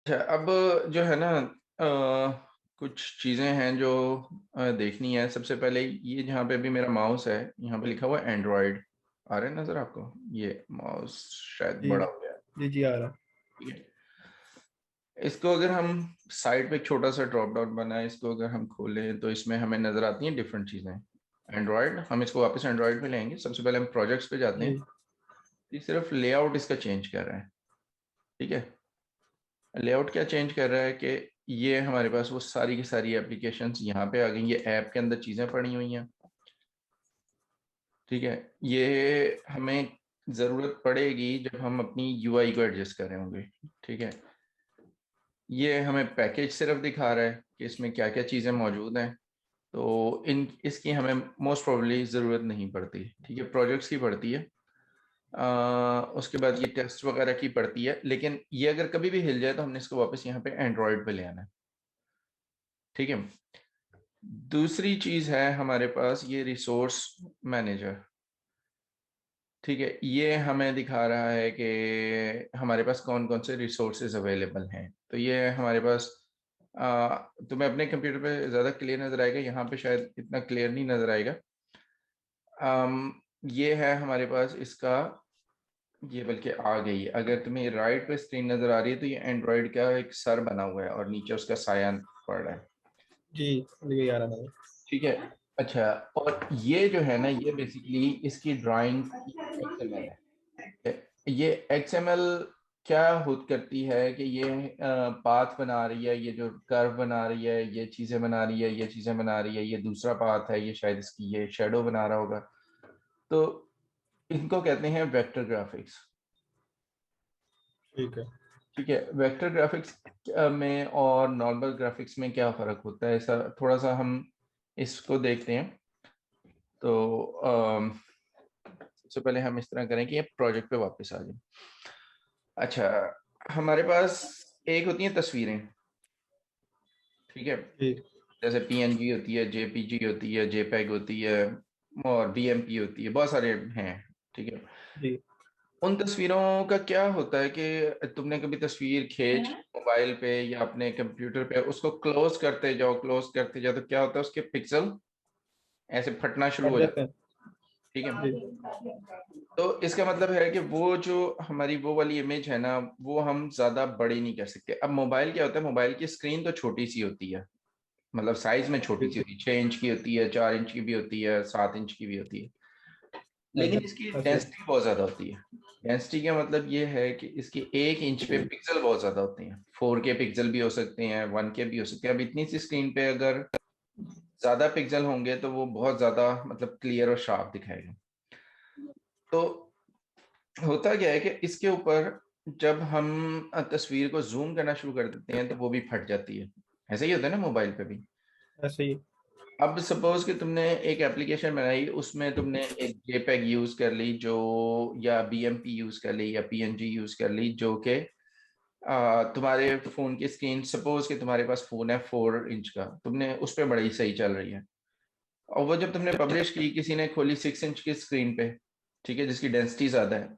अच्छा, अब जो है ना, कुछ चीज़ें हैं जो देखनी है। सबसे पहले ये जहाँ पे भी मेरा माउस है, यहाँ पे लिखा हुआ है एंड्रॉयड। आ रहा है नज़र आपको? ये माउस शायद जी बड़ा हो गया है। जी जी आ रहा। ठीक है, इसको अगर हम साइड पे एक छोटा सा ड्रॉप डाउन बना है, इसको अगर हम खोलें तो इसमें हमें नज़र आती हैं डिफरेंट चीज़ें। एंड्रॉयड, हम इसको वापस एंड्रॉयड पे लेंगे। सबसे पहले हम प्रोजेक्ट्स पे जाते हैं। जी ये सिर्फ लेआउट इसका चेंज कर रहा है। ठीक है, लेआउट क्या चेंज कर रहा है कि ये हमारे पास वो सारी की सारी एप्लीकेशंस यहाँ पे आ गई। ये ऐप के अंदर चीज़ें पड़ी हुई हैं। ठीक है, ये हमें ज़रूरत पड़ेगी जब हम अपनी यूआई को एडजस्ट कर रहे होंगे। ठीक है, ये हमें पैकेज सिर्फ दिखा रहा है कि इसमें क्या क्या चीज़ें मौजूद हैं। तो इन इसकी हमें मोस्ट प्रोबेबली ज़रूरत नहीं पड़ती। ठीक है, प्रोजेक्ट्स की पड़ती है। उसके बाद ये टेस्ट वगैरह की पड़ती है, लेकिन ये अगर कभी भी हिल जाए तो हमने इसको वापस यहाँ पे एंड्रॉयड पे ले आना है। ठीक है, दूसरी चीज है हमारे पास ये रिसोर्स मैनेजर। ठीक है, ये हमें दिखा रहा है कि हमारे पास कौन कौन से रिसोर्सेज अवेलेबल हैं। तो ये हमारे पास तुम्हें अपने कंप्यूटर पे ज़्यादा क्लियर नज़र आएगा, यहाँ पे शायद इतना क्लियर नहीं नज़र आएगा। ये है हमारे पास इसका, ये बल्कि आ गई है। अगर तुम्हें राइट पे स्क्रीन नज़र आ रही है तो ये एंड्रॉयड का एक सर बना हुआ है और नीचे उसका साया पड़ रहा है। जी ये आ रहा था। ठीक है, अच्छा, और ये जो है ना, ये बेसिकली इसकी ड्राइंग एक्सएमएल है। ये एक्सएमएल क्या खुद करती है कि ये पाथ बना रही है, ये जो कर्व बना रही है, ये चीजें बना रही है, ये चीजें बना रही है, ये दूसरा पाथ है, ये शायद इसकी ये शेडो बना रहा होगा। तो इनको कहते हैं वेक्टर ग्राफिक्स। ठीक है। ठीक है, वेक्टर ग्राफिक्स में और नॉर्मल ग्राफिक्स में क्या फर्क होता है, ऐसा थोड़ा सा हम इसको देखते हैं। तो सबसे पहले हम इस तरह करें कि ये प्रोजेक्ट पे वापस आ जाए। अच्छा, हमारे पास एक होती हैं तस्वीरें। ठीक है, जी जैसे पीएनजी होती है, जेपीजी होती है, जेपैग होती है, और बीएमपी होती है, बहुत सारे हैं। ठीक है, जी उन तस्वीरों का क्या होता है कि तुमने कभी तस्वीर खींच मोबाइल पे या अपने कंप्यूटर पे उसको क्लोज करते जाओ तो क्या होता है, उसके पिक्सल ऐसे फटना शुरू हट हो जाते जाते हैं। हैं। ठीक है, जी तो इसका मतलब है कि वो जो हमारी वो वाली इमेज है ना, वो हम ज्यादा बड़ी नहीं कर सकते। अब मोबाइल क्या होता है, मोबाइल की स्क्रीन तो छोटी सी होती है, मतलब साइज में छोटी सी ठीक है। होती है, 6 इंच की होती है, 4 इंच की भी होती है, 7 इंच की भी होती है। हाँ लेकिन जी। इसकी ऐसे। डेंसिटी बहुत ज्यादा होती है। डेंसिटी का मतलब ये है कि इसकी 1 इंच पे पिक्सल बहुत ज्यादा होते हैं। 4K पिक्सल भी हो सकते हैं, 1K भी हो सकते हैं। अब इतनी सी स्क्रीन पे अगर ज्यादा पिक्सल होंगे तो वो बहुत ज्यादा मतलब क्लियर और शार्प दिखाएगा। तो होता क्या है कि इसके ऊपर जब हम तस्वीर को जूम करना शुरू कर देते हैं तो वो भी फट जाती है। ऐसा ही होता है ना मोबाइल पे भी। ऐसे ही। अब सपोज कि तुमने एक एप्लीकेशन बनाई, उसमें तुमने एक जेपैग यूज कर ली जो, या बीएमपी यूज कर ली, या पीएनजी यूज कर ली, जो कि तुम्हारे फोन की स्क्रीन, सपोज कि तुम्हारे पास फोन है 4 इंच का, तुमने उस पर बड़ी सही चल रही है। और वो जब तुमने पब्लिश की, किसी ने खोली 6 इंच की स्क्रीन पे, ठीक है, जिसकी डेंसिटी ज्यादा है,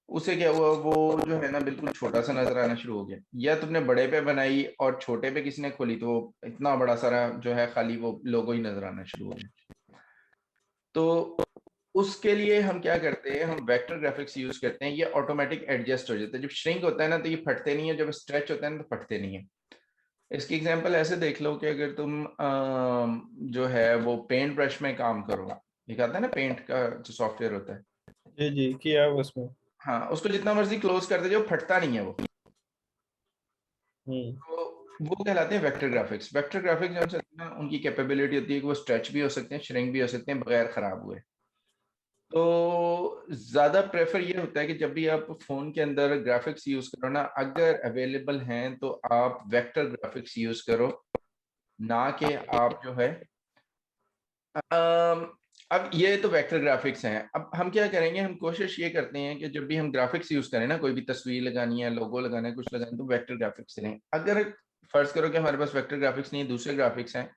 उसे क्या हुआ, वो जो है ना बिल्कुल छोटा सा नजर आना शुरू हो गया। या तुमने बड़े पे बनाई और छोटे पे किसी ने खोली तो वो इतना बड़ा सारा जो है खाली वो लोगो ही नजर आना शुरू हो गया। तो उसके लिए हम क्या करते हैं, हम वेक्टर ग्राफिक्स यूज करते हैं। ये ऑटोमेटिक एडजस्ट हो जाता है। जब श्रिंक होता है ना तो ये फटते नहीं है, जब स्ट्रेच होता है ना तो फटते नहीं है। इसकी एग्जांपल ऐसे देख लो कि अगर तुम जो है वो पेंट ब्रश में काम करो, एक आता है ना पेंट का जो सॉफ्टवेयर होता है, जी जी किया है उसमें। हाँ, उसको जितना मर्जी क्लोज करते जाओ फटता नहीं है वो। हम्म। तो वो कहलाते हैं वेक्टर ग्राफिक्स। वेक्टर ग्राफिक्स जो होते हैं ना, उनकी कैपेबिलिटी होती है कि वो स्ट्रेच भी हो सकते हैं, श्रिंक भी हो सकते हैं बगैर खराब हुए। तो ज्यादा प्रेफर ये होता है कि जब भी आप फोन के अंदर ग्राफिक्स यूज करो ना, अगर अवेलेबल हैं तो आप वेक्टर ग्राफिक्स यूज करो, ना कि आप जो है अम, अब ये तो वेक्टर ग्राफिक्स हैं। अब हम क्या करेंगे, हम कोशिश ये करते हैं कि जब भी हम ग्राफिक्स यूज करें ना, कोई भी तस्वीर लगानी है, लोगो लगाना है, कुछ लगाना है, तो वेक्टर ग्राफिक्स लें। अगर फर्ज करो कि हमारे पास वेक्टर ग्राफिक्स नहीं है, दूसरे ग्राफिक्स हैं,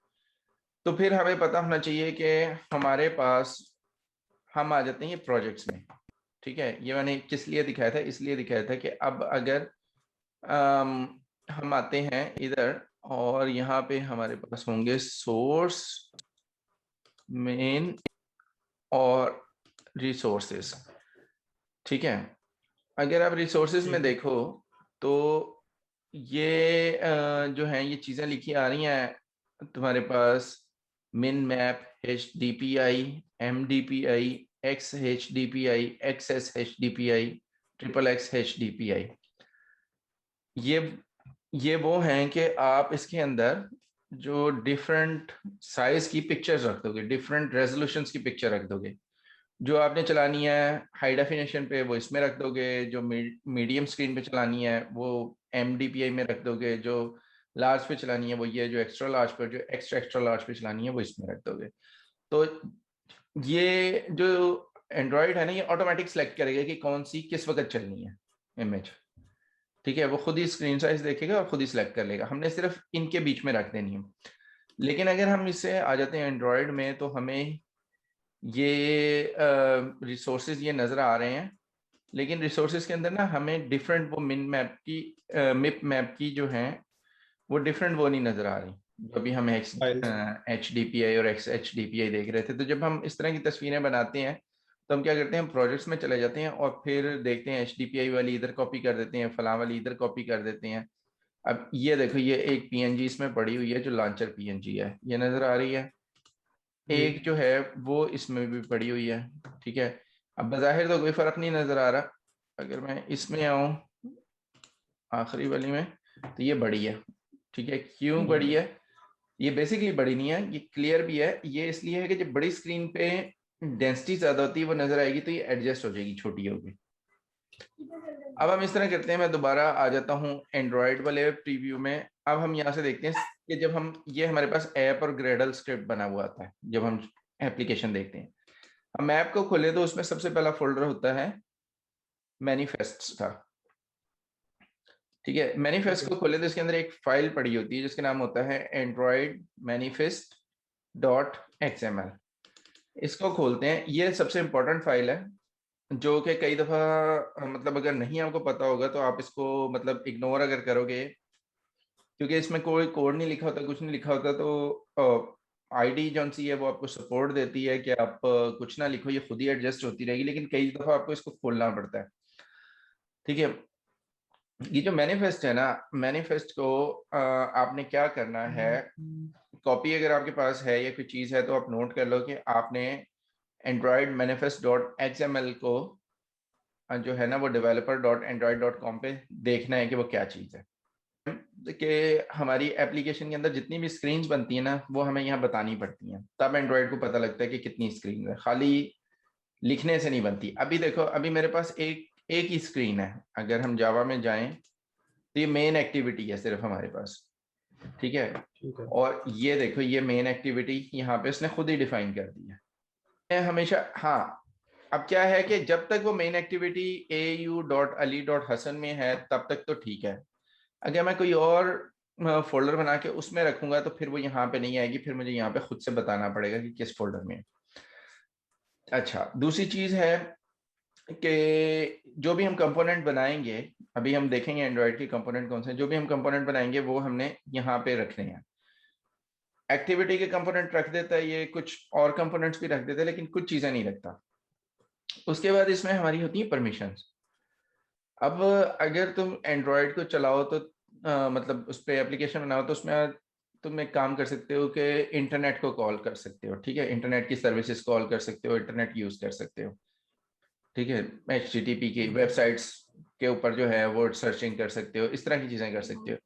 तो फिर हमें पता होना चाहिए कि हमारे पास, हम आ जाते हैं ये प्रोजेक्ट्स में। ठीक है, ये मैंने किस लिए दिखाया था, इसलिए दिखाया था कि अब अगर हम आते हैं इधर और यहाँ पे हमारे पास होंगे सोर्स, मेन और रिसोर्सेज। ठीक है, अगर आप रिसोर्सेज में ठीक है। देखो तो ये जो है ये चीज़ें लिखी आ रही हैं तुम्हारे पास। Mipmap, H D P I, M D P I, X H D P I, X S H D P I, triple X H D P I. ये ये वो हैं कि आप इसके अंदर जो डिफरेंट साइज की पिक्चर्स रख दोगे, डिफरेंट रेजोल्यूशंस की पिक्चर रख दोगे। जो आपने चलानी है हाई डेफिनेशन पे वो इसमें रख दोगे, जो मीडियम स्क्रीन पे चलानी है वो एम डी पी आई में रख दोगे, जो लार्ज पे चलानी है वो ये, जो एक्स्ट्रा लार्ज पे, जो एक्स्ट्रा एक्स्ट्रा लार्ज पे चलानी है वो इसमें रख दोगे। तो ये जो एंड्रॉयड है ना, ये ऑटोमेटिक सेलेक्ट करेगा कि कौन सी किस वक्त चलनी है इमेज। ठीक है, वो खुद ही स्क्रीन साइज देखेगा और खुद ही सिलेक्ट कर लेगा, हमने सिर्फ इनके बीच में रख देनी है। लेकिन अगर हम इससे आ जाते हैं एंड्रॉयड में तो हमें ये रिसोर्सेज ये नज़र आ रहे हैं, लेकिन रिसोर्सेज के अंदर ना हमें डिफरेंट वो मिन मैप की मिप मैप की जो हैं वो डिफरेंट वो नहीं नज़र आ रही। जो अभी हम files. H D P I और X H D P I देख रहे थे, तो जब हम इस तरह की तस्वीरें बनाते हैं तो हम क्या करते हैं, हम प्रोजेक्ट्स में चले जाते हैं और फिर देखते हैं एच डी पी आई वाली इधर कॉपी कर देते हैं, फलां वाली इधर कॉपी कर देते हैं। अब ये देखो, ये एक पीएनजी इसमें पड़ी हुई है जो लॉन्चर पीएनजी है, ये नज़र आ रही है। जी। एक जो है वो इसमें भी पड़ी हुई है। ठीक है, अब बज़ाहिर तो कोई फर्क नहीं नजर आ रहा, अगर मैं इसमें आऊं आखिरी वाली में तो ये बड़ी है। ठीक है, क्यों बड़ी है? ये बेसिकली बड़ी नहीं है, ये क्लियर भी है। ये इसलिए है कि जब बड़ी स्क्रीन पे डेंसिटी ज्यादा होती है वो नजर आएगी तो ये एडजस्ट हो जाएगी, छोटी होगी। अब हम इस तरह करते हैं, मैं दोबारा आ जाता हूँ एंड्रॉयड वाले प्रीव्यू में। अब हम यहाँ से देखते हैं कि जब हम ये हमारे पास ऐप और ग्रेडल स्क्रिप्ट बना हुआ आता है जब हम एप्लीकेशन देखते हैं। हम मैप को खोले तो उसमें सबसे पहला फोल्डर होता है मैनिफेस्ट्स का। ठीक है, ठीक मैनिफेस्ट है। को खोले तो इसके अंदर एक फाइल पड़ी होती है जिसका नाम होता है Android manifest dot X M L. इसको खोलते हैं, ये सबसे इंपॉर्टेंट फाइल है जो कि कई दफ़ा मतलब अगर नहीं आपको पता होगा तो आप इसको मतलब इग्नोर अगर करोगे, क्योंकि इसमें कोई कोड नहीं लिखा होता, कुछ नहीं लिखा होता, तो आईडी जौन सी है वो आपको सपोर्ट देती है कि आप कुछ ना लिखो, ये खुद ही एडजस्ट होती रहेगी, लेकिन कई दफ़ा आपको इसको खोलना पड़ता है। ठीक है, ये जो मैनिफेस्ट है ना, मैनिफेस्ट को आपने क्या करना है, कॉपी अगर आपके पास है या कोई चीज़ है तो आप नोट कर लो कि आपने Android manifest dot X M L को जो है ना वो developer dot Android dot com पे देखना है कि वो क्या चीज़ है। कि हमारी एप्लीकेशन के अंदर जितनी भी स्क्रीन्स बनती है ना वो हमें यहाँ बतानी पड़ती हैं, तब एंड्रॉयड को पता लगता है कि कितनी स्क्रीन है, खाली लिखने से नहीं बनती। अभी देखो, अभी मेरे पास एक एक ही स्क्रीन है, अगर हम जावा में जाएं तो ये मेन एक्टिविटी है सिर्फ हमारे पास। ठीक है, ठीक है। और ये देखो ये मेन एक्टिविटी यहाँ पे इसने खुद ही डिफाइन कर दी है। मैं हमेशा, हाँ, अब क्या है कि जब तक वो मेन एक्टिविटी au.ali.hasan में है तब तक तो ठीक है। अगर मैं कोई और फोल्डर बना के उसमें रखूंगा तो फिर वो यहाँ पे नहीं आएगी, फिर मुझे यहाँ पे खुद से बताना पड़ेगा कि किस फोल्डर में है। अच्छा, दूसरी चीज है कि जो भी हम कंपोनेंट बनाएंगे, अभी हम देखेंगे एंड्रॉयड के कंपोनेंट कौन से हैं, जो भी हम कंपोनेंट बनाएंगे वो हमने यहाँ पे रखने हैं। एक्टिविटी के कंपोनेंट रख देता है ये, कुछ और कंपोनेंट्स भी रख देता है, लेकिन कुछ चीजें नहीं रखता। उसके बाद इसमें हमारी होती है परमिशंस। अब अगर तुम एंड्रॉयड को चलाओ तो मतलब उस पर एप्लीकेशन बनाओ तो उसमें तुम एक काम कर सकते हो कि इंटरनेट को कॉल कर सकते हो। ठीक है, इंटरनेट की सर्विसेज कॉल कर सकते हो, इंटरनेट यूज कर सकते हो। ठीक है, HTTP की ठीक है। वेबसाइट्स के ऊपर जो है वो सर्चिंग कर सकते हो, इस तरह की चीज़ें कर सकते हो।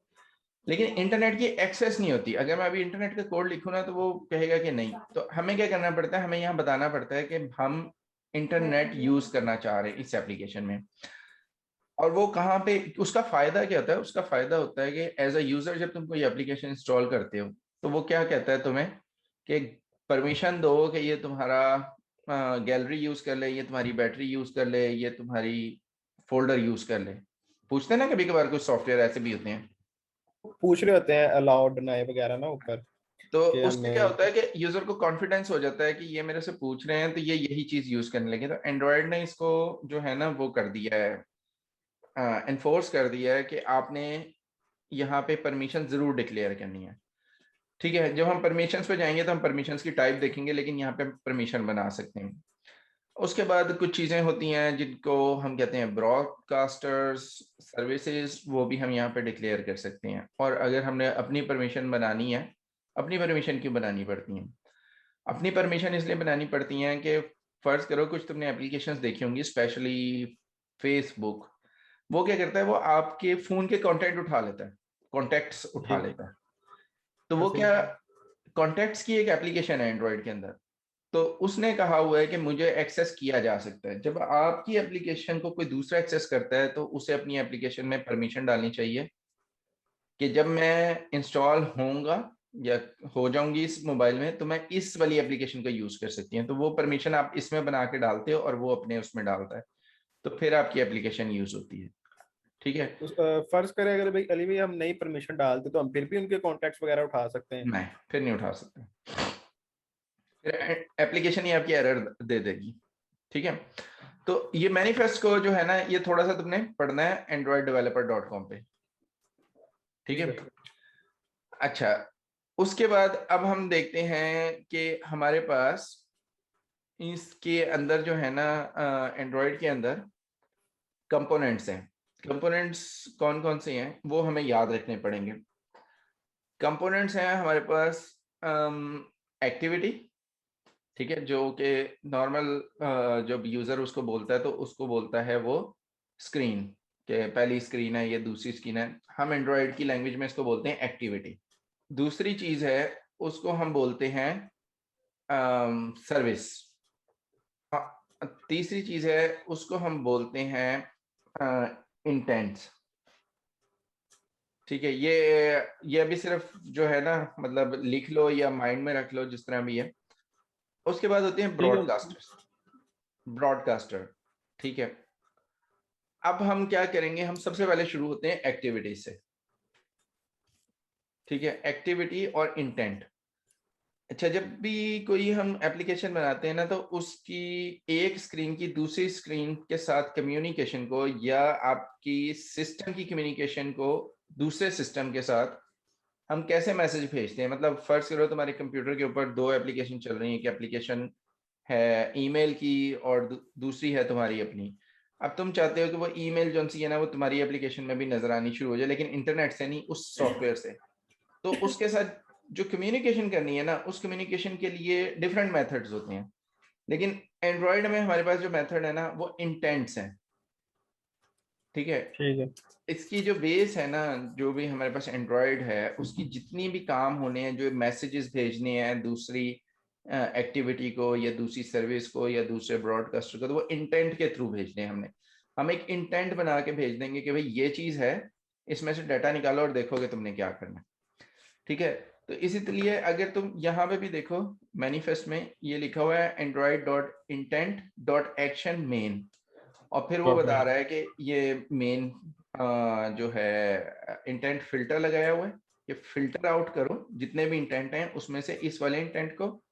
लेकिन इंटरनेट की एक्सेस नहीं होती। अगर मैं अभी इंटरनेट का कोड लिखूँ ना तो वो कहेगा कि नहीं, तो हमें क्या करना पड़ता है, हमें यहाँ बताना पड़ता है कि हम इंटरनेट यूज करना चाह रहे हैं इस एप्लीकेशन में। और वो कहाँ पे, उसका फायदा क्या होता है, उसका फायदा होता है कि एज अ यूजर जब तुम कोई एप्लीकेशन इंस्टॉल करते हो तो वो क्या कहता है तुम्हें कि परमिशन दो कि ये तुम्हारा गैलरी यूज कर ले, ये तुम्हारी बैटरी यूज कर ले, ये तुम्हारी फोल्डर यूज कर ले। पूछते हैं ना कभी कभार, कुछ सॉफ्टवेयर ऐसे भी होते हैं। पूछ रहे होते हैं अलाउड नए वगैरह ना ऊपर तो कि उससे क्या हमें। होता है कि यूजर को कॉन्फिडेंस हो जाता है कि ये मेरे से पूछ रहे हैं तो ये यही चीज यूज करने लगे। तो एंड्रॉयड ने इसको जो है ना वो कर दिया है, एनफोर्स कर दिया है कि आपने यहाँ पे परमिशन जरूर डिक्लेयर करनी है। ठीक है, जब हम परमिशंस पे जाएंगे तो हम परमिशंस की टाइप देखेंगे, लेकिन यहाँ पे परमिशन बना सकते हैं। उसके बाद कुछ चीज़ें होती हैं जिनको हम कहते हैं ब्रॉडकास्टर्स सर्विसेज, वो भी हम यहाँ पे डिक्लेयर कर सकते हैं। और अगर हमने अपनी परमिशन बनानी है, अपनी परमिशन क्यों बनानी पड़ती हैं? अपनी परमिशन इसलिए बनानी पड़ती हैं कि फर्ज करो कुछ तुमने एप्लीकेशंस देखी होंगी, स्पेशली फेसबुक। वो क्या करता है, वो आपके फ़ोन के कॉन्टेक्ट उठा लेता है, कॉन्टेक्ट्स उठा जी। लेता है। तो वो ऐसे। क्या, कॉन्टेक्ट्स की एक एप्लीकेशन है एंड्रॉयड के अंदर, तो उसने कहा हुआ है कि मुझे एक्सेस किया जा सकता है। जब आपकी एप्लीकेशन को कोई दूसरा एक्सेस करता है तो उसे अपनी एप्लीकेशन में परमिशन डालनी चाहिए कि जब मैं इंस्टॉल होऊंगा या हो जाऊंगी इस मोबाइल में, तो मैं इस वाली एप्लीकेशन को यूज कर सकती हूँ। तो वो परमिशन आप इसमें बना के डालते हो और वो अपने उसमें डालता है, तो फिर आपकी एप्लीकेशन यूज होती है। ठीक है। फर्ज करें अगर भाई अली भाई हम नई परमिशन डालते तो हम फिर भी उनके कॉन्टैक्ट्स वगैरह उठा सकते हैं? नहीं, फिर नहीं उठा सकते, फिर एप्लीकेशन ही आपकी एरर दे देगी। ठीक है। तो ये मैनिफेस्ट को जो है ना, ये थोड़ा सा तुमने पढ़ना है androiddeveloper.com पे। ठीक ठीक है। है। अच्छा, उसके बाद अब हम देखते हैं कि हमारे पास इसके अंदर जो है ना, एंड्रॉयड के अंदर कंपोनेंट्स हैं। कंपोनेंट्स कौन कौन से हैं वो हमें याद रखने पड़ेंगे। कंपोनेंट्स हैं हमारे पास एक्टिविटी, ठीक है, जो कि नॉर्मल जब यूजर उसको बोलता है तो उसको बोलता है वो स्क्रीन, के पहली स्क्रीन है, ये दूसरी स्क्रीन है। हम एंड्रॉयड की लैंग्वेज में इसको बोलते हैं एक्टिविटी। दूसरी चीज है, उसको हम बोलते हैं सर्विस। तीसरी चीज है, उसको हम बोलते हैं इंटेंट। ठीक है, ये अभी सिर्फ जो है ना, मतलब लिख लो या माइंड में रख लो, जिस तरह भी है। उसके बाद होते हैं ठीक है। Broadcasters, broadcaster. ठीक है। अब हम क्या करेंगे, हम सबसे पहले शुरू होते हैं एक्टिविटी से। ठीक है, एक्टिविटी और इंटेंट। अच्छा, जब भी कोई हम एप्लीकेशन बनाते हैं ना, तो उसकी एक स्क्रीन की दूसरी स्क्रीन के साथ कम्युनिकेशन को, या आपकी सिस्टम की कम्युनिकेशन को दूसरे सिस्टम के साथ हम कैसे मैसेज भेजते हैं। मतलब फर्ज करो तुम्हारे कंप्यूटर के ऊपर दो एप्लीकेशन चल रही हैं, एक एप्लीकेशन है ईमेल की और दूसरी है तुम्हारी अपनी। अब तुम चाहते हो कि वो ईमेल जो सी है ना, वो तुम्हारी एप्लीकेशन में भी नजर आनी शुरू हो जाए, लेकिन इंटरनेट से नहीं, उस सॉफ्टवेयर से। तो उसके साथ जो कम्युनिकेशन करनी है ना, उस कम्युनिकेशन के लिए डिफरेंट मेथड्स होते हैं। लेकिन एंड्रॉयड में हमारे पास जो मेथड है ना, वो इंटेंट्स हैं। ठीक है। ठीक है। इसकी जो बेस है ना, जो भी हमारे पास एंड्रॉयड है, उसकी जितनी भी काम होने हैं, जो मैसेजेस भेजने हैं दूसरी एक्टिविटी को या दूसरी सर्विस को या दूसरे ब्रॉडकास्टर को, तो वो इंटेंट के थ्रू भेजने हैं हमने। हम एक इंटेंट बना के भेज देंगे कि भाई ये चीज है, इसमें से डाटा निकालो और देखोगे तुमने क्या करना है। ठीक है। तो इसीलिए अगर तुम यहाँ पे भी देखो, मैनिफेस्ट में ये लिखा हुआ है android.intent.action main, और फिर वो ओके। बता रहा है कि ये मेन जो है इंटेंट फिल्टर लगाया हुआ है, ये फिल्टर आउट करो जितने भी इंटेंट हैं उसमें से इस वाले इंटेंट को।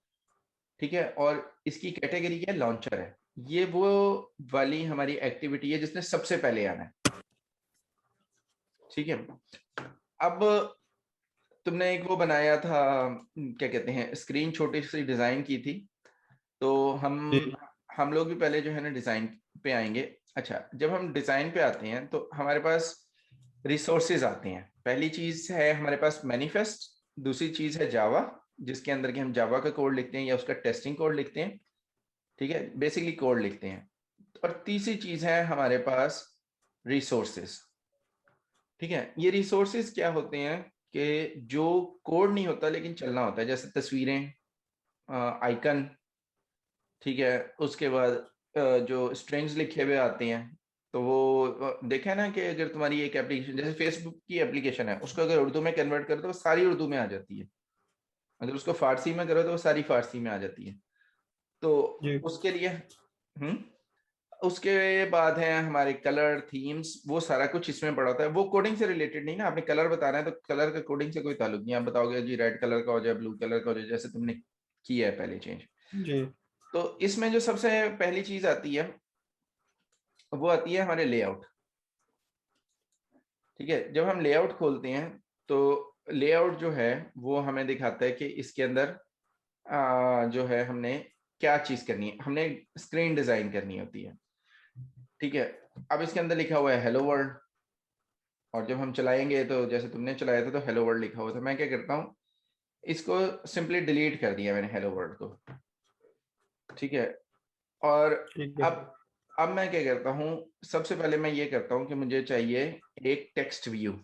ठीक है। और इसकी कैटेगरी क्या है, लॉन्चर है। ये वो वाली हमारी एक्टिविटी है जिसने सबसे पहले आना है। ठीक है। अब तुमने एक वो बनाया था, क्या कहते हैं, स्क्रीन छोटी सी डिजाइन की थी। तो जी। हम लोग भी पहले जो है ना डिजाइन पे आएंगे। अच्छा, जब हम डिजाइन पे आते हैं तो हमारे पास रिसोर्सेज आते हैं। पहली चीज है हमारे पास मैनिफेस्ट, दूसरी चीज है जावा, जिसके अंदर के हम जावा का कोड लिखते हैं या उसका टेस्टिंग कोड लिखते हैं। ठीक है, बेसिकली कोड लिखते हैं। और तीसरी चीज है हमारे पास रिसोर्सेज। ठीक है, ये रिसोर्सेज क्या होते हैं कि जो कोड नहीं होता लेकिन चलना होता है, जैसे तस्वीरें, आइकन। ठीक है। उसके बाद जो स्ट्रिंग्स लिखे हुए आते हैं, तो वो देखा है ना कि अगर तुम्हारी एक एप्लीकेशन जैसे फेसबुक की एप्लीकेशन है, उसको अगर उर्दू में कन्वर्ट करो तो वो सारी उर्दू में आ जाती है। अगर उसको फारसी में करो तो वो सारी फारसी में आ जाती है। तो जी। उसके लिए हम्म उसके बाद है हमारे कलर थीम्स, वो सारा कुछ इसमें पड़ा होता है। वो कोडिंग से रिलेटेड नहीं ना, आपने कलर बताना है तो कलर का कोडिंग से कोई ताल्लुक नहीं। आप बताओगे जी रेड कलर का हो जाए, ब्लू कलर का हो जाए, जैसे तुमने किया है पहले चेंज। जी। तो इसमें जो सबसे पहली चीज आती है वो आती है हमारे लेआउट। ठीक है, जब हम लेआउट खोलते हैं तो लेआउट जो है वो हमें दिखाता है कि इसके अंदर जो है हमने क्या चीज करनी है, हमने स्क्रीन डिजाइन करनी होती है। ठीक है, अब इसके अंदर लिखा हुआ है हेलो वर्ल्ड, और जब हम चलाएंगे तो जैसे तुमने चलाया था तो हेलो वर्ल्ड लिखा हुआ था। मैं क्या करता हूँ, इसको सिंपली डिलीट कर दिया मैंने हेलो वर्ल्ड को। ठीक है, और ठीक है। अब मैं क्या करता हूँ, सबसे पहले मैं ये करता हूँ कि मुझे चाहिए एक टेक्स्ट व्यू।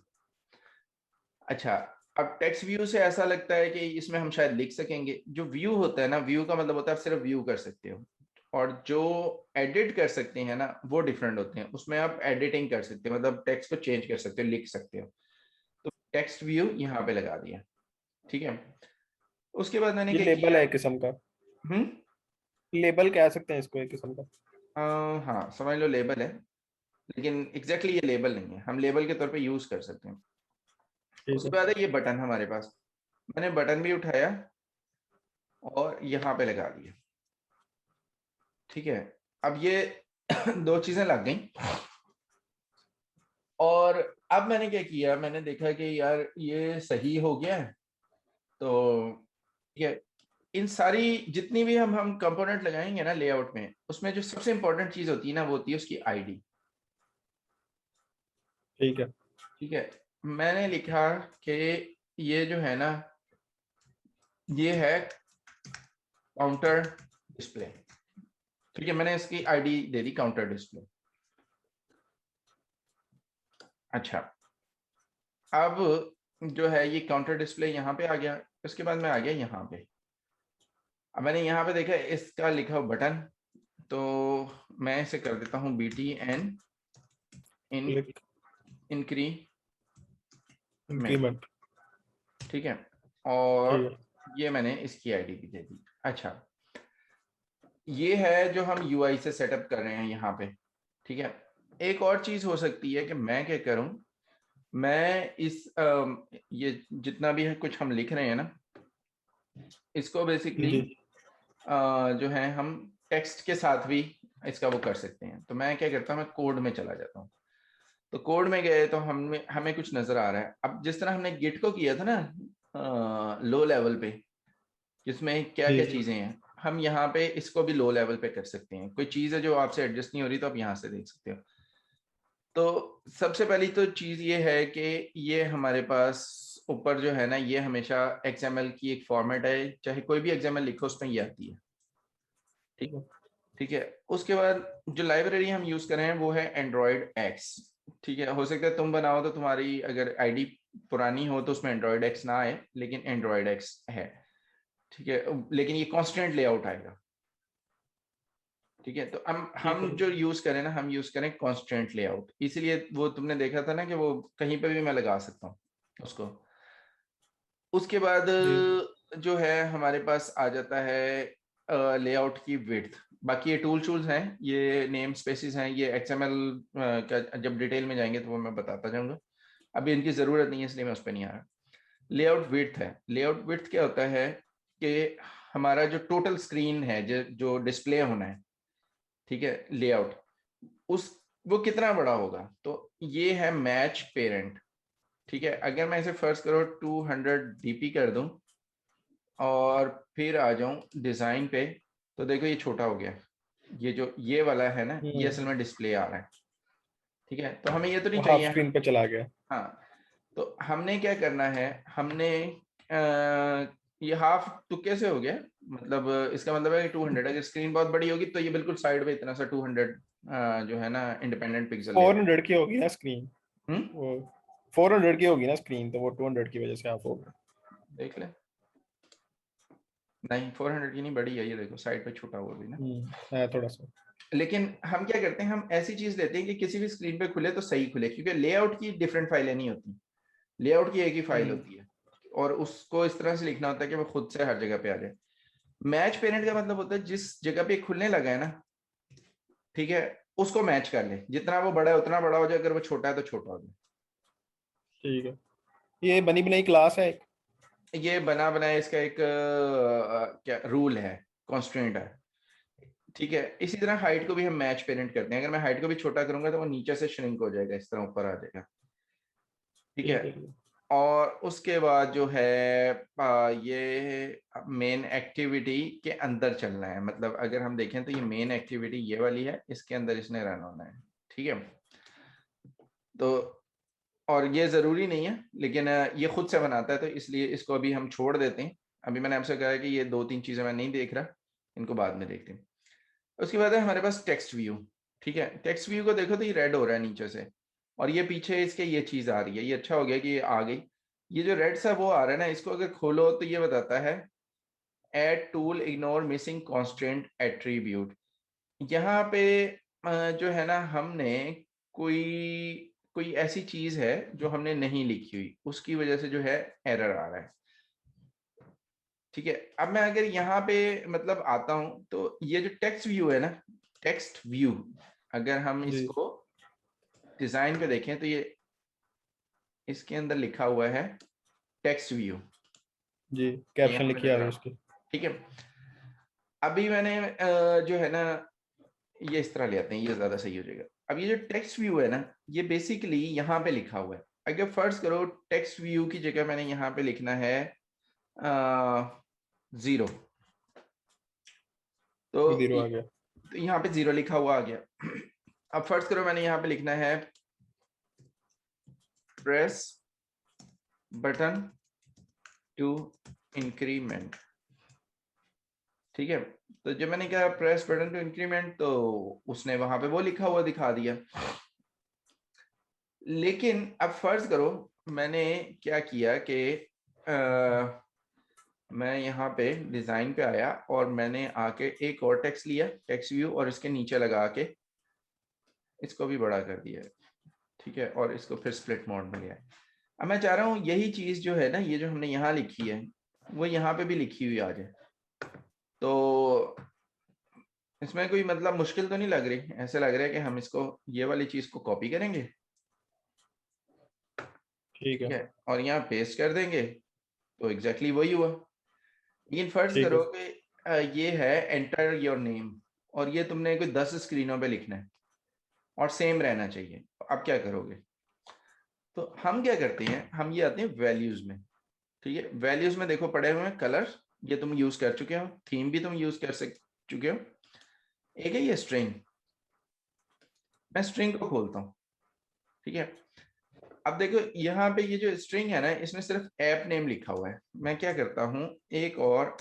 अच्छा, अब टेक्स्ट व्यू से ऐसा लगता है कि इसमें हम शायद लिख सकेंगे। जो व्यू होता है ना, व्यू का मतलब होता है आप सिर्फ व्यू कर सकते हो, और जो एडिट कर सकते हैं ना वो डिफरेंट होते हैं। उसमें आप एडिटिंग कर सकते हो, मतलब टेक्स्ट को चेंज कर सकते हो, लिख सकते हो। तो टेक्स्ट व्यू यहाँ पे लगा दिया। ठीक है, उसके बाद मैंने ये क्या लेबल किया। है एक किस्म का, हम्म, लेबल कह सकते हैं इसको एक किस्म का। हाँ समझ लो लेबल है, लेकिन एग्जैक्टली ये लेबल नहीं है, हम लेबल के तौर पे यूज कर सकते हैं। ठीक उसके है। बाद है ये बटन हमारे पास, मैंने बटन भी उठाया और यहाँ पे लगा दिया। ठीक है, अब ये दो चीजें लग गई। और अब मैंने क्या किया, मैंने देखा कि यार ये सही हो गया है। तो ठीक है, इन सारी जितनी भी हम कंपोनेंट लगाएंगे ना लेआउट में, उसमें जो सबसे इंपॉर्टेंट चीज होती है ना वो होती है उसकी आईडी। ठीक है। ठीक है, मैंने लिखा कि ये जो है ना, ये है काउंटर डिस्प्ले। ठीक है, मैंने इसकी ID they the counter display. अच्छा, अब जो है ये काउंटर डिस्प्ले यहाँ पे आ गया। उसके बाद मैं आ गया यहाँ पे। अब मैंने यहाँ पे देखा इसका लिखा हुआ बटन, तो मैं इसे कर देता हूँ BTN इन क्लिक इंक्रीमेंट। इंक्रीमेंट। ठीक है, ठीक और है। ये मैंने इसकी आईडी भी दे दी। अच्छा, ये है जो हम यूआई से सेटअप कर रहे हैं यहाँ पे। ठीक है, एक और चीज हो सकती है कि मैं क्या करूं, मैं इस ये जितना भी है कुछ हम लिख रहे हैं ना, इसको बेसिकली जी। जो है हम टेक्स्ट के साथ भी इसका वो कर सकते हैं। तो मैं क्या करता हूँ, मैं कोड में चला जाता हूँ। तो कोड में गए तो हमें हमें कुछ नजर आ रहा है। अब जिस तरह हमने गिट को किया था ना लो लेवल पे, जिसमें क्या जी। क्या चीजें हैं, हम यहाँ पे इसको भी लो लेवल पे कर सकते हैं। कोई चीज है जो आपसे एडजस्ट नहीं हो रही तो आप यहाँ से देख सकते हो। तो सबसे पहली तो चीज ये है कि ये हमारे पास ऊपर जो है ना, ये हमेशा XML की एक फॉर्मेट है, चाहे कोई भी XML लिखो उसमें ये आती है। ठीक ठीक है, उसके बाद जो लाइब्रेरी हम यूज कर रहे हैं वो है एंड्रॉयड एक्स। ठीक है, हो सकता है तुम बनाओ तो तुम्हारी अगर आईडी पुरानी हो तो उसमें एंड्रॉयड एक्स ना आए, लेकिन एंड्रॉयड एक्स है। ठीक है, लेकिन ये कांस्टेंट लेआउट आएगा। ठीक है, तो ठीक हम है। जो यूज करें ना, हम यूज करें कांस्टेंट लेआउट, इसीलिए वो तुमने देखा था ना कि वो कहीं पे भी मैं लगा सकता हूँ उसको। उसके बाद जी। जो है हमारे पास आ जाता है लेआउट की विड्थ। बाकी ये टूल्स हैं, ये नेम स्पेसिस हैं, ये XML का जब डिटेल में जाएंगे तो वो मैं बताता जाऊंगा। अभी इनकी जरूरत नहीं है इसलिए मैं उस पर नहीं आ रहा। लेआउट विड्थ है, लेआउट विड्थ क्या होता है कि हमारा जो टोटल स्क्रीन है जो डिस्प्ले होना है, ठीक है, लेआउट उस वो कितना बड़ा होगा। तो ये है मैच पेरेंट। ठीक है, अगर मैं इसे फर्स्ट करो 200 dp कर दूं और फिर आ जाऊं डिजाइन पे, तो देखो ये छोटा हो गया। ये जो ये वाला है ना, ये असल हम्म। में डिस्प्ले आ रहा है। ठीक है, तो हमें ये तो वो नहीं हाफ चाहिए। स्क्रीन पे चला गया। हाँ, तो हमने क्या करना है, हमने ये हाफ तुक्के से हो गया। मतलब इसका मतलब है कि 200, अगर स्क्रीन बहुत बड़ी होगी तो ये बिल्कुल साइड में इतना सा 200 जो है ना इंडिपेंडेंट पिक्सल ले फोर आएगा। हंड्रेड की होगी ना स्क्रीन। हम्म, वो 400 की होगी ना स्क्रीन, तो वो 200 की वजह से हाफ होगा। देख ले। नहीं, 400 की नहीं, बड़ी है, ये देखो साइड पे छोटा हुआ भी ना। है थोड़ा सा। लेकिन हम क्या करते हैं, हम ऐसी चीज लेते हैं कि किसी भी स्क्रीन पे खुले तो सही खुले, क्योंकि लेआउट की डिफरेंट फाइलें नहीं होती, लेआउट की एक ही फाइल हम्म। होती है। और उसको इस तरह से लिखना होता है कि वो खुद से हर जगह पे आ जाए। मैच पेरेंट का मतलब होता है जिस जगह पे खुलने लगा है ना, ठीक है, उसको मैच कर ले, जितना वो बड़ा है उतना बड़ा हो जाए, अगर वो छोटा है तो छोटा हो जाए। ठीक है। ये बनी बनाई क्लास है एक। ये बना बनाया इसका एक क्या रूल है, कॉन्स्टेंट है। ठीक है, इसी तरह हाइट को भी हम मैच पेरेंट करते हैं। अगर मैं हाइट को भी छोटा करूंगा तो वो नीचे से श्रिंक हो जाएगा, इस तरह ऊपर आ जाएगा। ठीक ठीक है। है। और उसके बाद जो है ये मेन एक्टिविटी के अंदर चलना है, मतलब अगर हम देखें तो ये मेन एक्टिविटी ये वाली है, इसके अंदर इसने रन होना है। ठीक है। तो और ये ज़रूरी नहीं है, लेकिन ये खुद से बनाता है, तो इसलिए इसको अभी हम छोड़ देते हैं। अभी मैंने आपसे कहा है कि ये 2-3 चीज़ें मैं नहीं देख रहा, इनको बाद में देखते हैं। उसके बाद है हमारे पास टेक्स्ट व्यू। ठीक है, टेक्स्ट व्यू को देखो तो ये रेड हो रहा है नीचे से, और ये पीछे इसके ये चीज़ आ रही है। ये अच्छा हो गया कि ये आ गई। ये जो रेड सा वो आ रहा है ना, इसको अगर खोलो तो ये बताता है add tool ignore missing constraint attribute. यहाँ पे जो है ना, हमने कोई कोई ऐसी चीज है जो हमने नहीं लिखी हुई, उसकी वजह से जो है एरर आ रहा है। ठीक है। अब मैं अगर यहाँ पे मतलब आता हूं, तो ये जो टेक्स्ट व्यू है ना, टेक्स्ट व्यू, अगर हम जी इसको डिजाइन पे देखें तो ये इसके अंदर लिखा हुआ है टेक्स्ट व्यू। जी, ये कैप्शन यहाँ पे लिखी आ नजर रही आ है रहा है। उसकी। ठीक है। अभी मैंने जो है ना, ये इस तरह ले आते हैं, ये ज्यादा सही हो जाएगा। अब ये जो टेक्स्ट व्यू है ना, ये बेसिकली यहाँ पे लिखा हुआ है। अगर फर्ज करो टेक्स्ट व्यू की जगह मैंने यहाँ पे लिखना है 0, जीरो तो आ गया। यहाँ पे 0 लिखा हुआ आ गया। अब फर्ज करो मैंने यहाँ पे लिखना है प्रेस बटन टू इंक्रीमेंट। ठीक है। तो जब मैंने कहा प्रेस बटन टू इंक्रीमेंट, तो उसने वहां पे वो लिखा हुआ दिखा दिया। लेकिन अब फर्ज करो मैंने क्या किया कि मैं यहाँ पे डिजाइन पे आया और मैंने आके एक और टेक्स्ट लिया, टेक्स्ट व्यू, और इसके नीचे लगा के इसको भी बड़ा कर दिया। ठीक है। और इसको फिर स्प्लिट मोड में लिया। अब मैं चाह रहा हूँ यही चीज जो है ना, ये जो हमने यहाँ लिखी है, वो यहाँ पे भी लिखी हुई आ जाए। तो इसमें कोई मतलब मुश्किल तो नहीं लग रही, ऐसे लग रहा है कि हम इसको ये वाली चीज को कॉपी करेंगे। ठीक ठीक है। है। और यहाँ पेस्ट कर देंगे, तो एग्जैक्टली वही हुआ। लेकिन फर्ज ठीक है। करो कि ये है एंटर योर नेम, और ये तुमने कोई 10 स्क्रीनों पे लिखना है और सेम रहना चाहिए। अब क्या करोगे? तो हम क्या करते हैं, हम ये आते हैं वैल्यूज में। ठीक है। वैल्यूज में देखो पड़े हुए हैं कलर, ये तुम यूज कर चुके हो, थीम भी तुम यूज कर चुके हो। एक है ये स्ट्रिंग। मैं स्ट्रिंग को खोलता हूँ। ठीक है। अब देखो यहाँ पे ये जो स्ट्रिंग है ना, इसमें सिर्फ ऐप नेम लिखा हुआ है। मैं क्या करता हूँ, एक और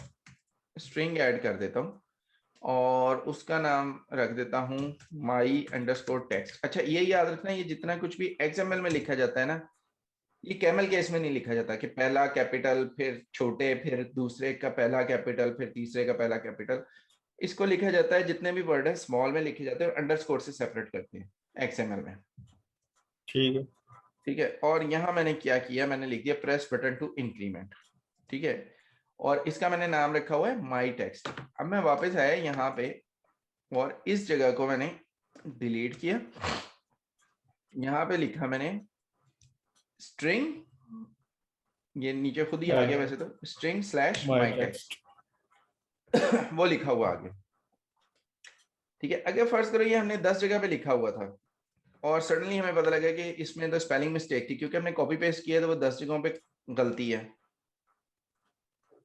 स्ट्रिंग ऐड कर देता हूँ और उसका नाम रख देता हूँ माई अंडरस्कोर टेक्स्ट। अच्छा ये याद रखना, ये जितना कुछ भी XML में लिखा जाता है ना, ये कैमल केस में नहीं लिखा जाता कि पहला कैपिटल फिर छोटे फिर दूसरे का पहला कैपिटल फिर तीसरे का पहला कैपिटल। इसको लिखा जाता है, जितने भी वर्ड है स्मॉल में लिखे जाते हैं और अंडरस्कोर से सेपरेट करते हैं XML में। ठीक है। ठीक है। और यहाँ मैंने क्या किया, मैंने लिख दिया प्रेस बटन टू इंक्रीमेंट। ठीक है। और इसका मैंने नाम रखा हुआ है माई टेक्स्ट। अब मैं वापस आया यहाँ पे और इस जगह को मैंने डिलीट किया। यहाँ पे लिखा मैंने स्ट्रिंग, ये नीचे खुद ही आ गया वैसे तो, string slash my my text. Text वो लिखा हुआ आ गया। ठीक है। अगर फर्ज करो ये हमने 10 जगह पे लिखा हुआ था और सडनली हमें पता लगा कि इसमें तो स्पेलिंग मिस्टेक थी, क्योंकि हमने कॉपी पेस्ट किया तो वो 10 जगहों पे गलती है।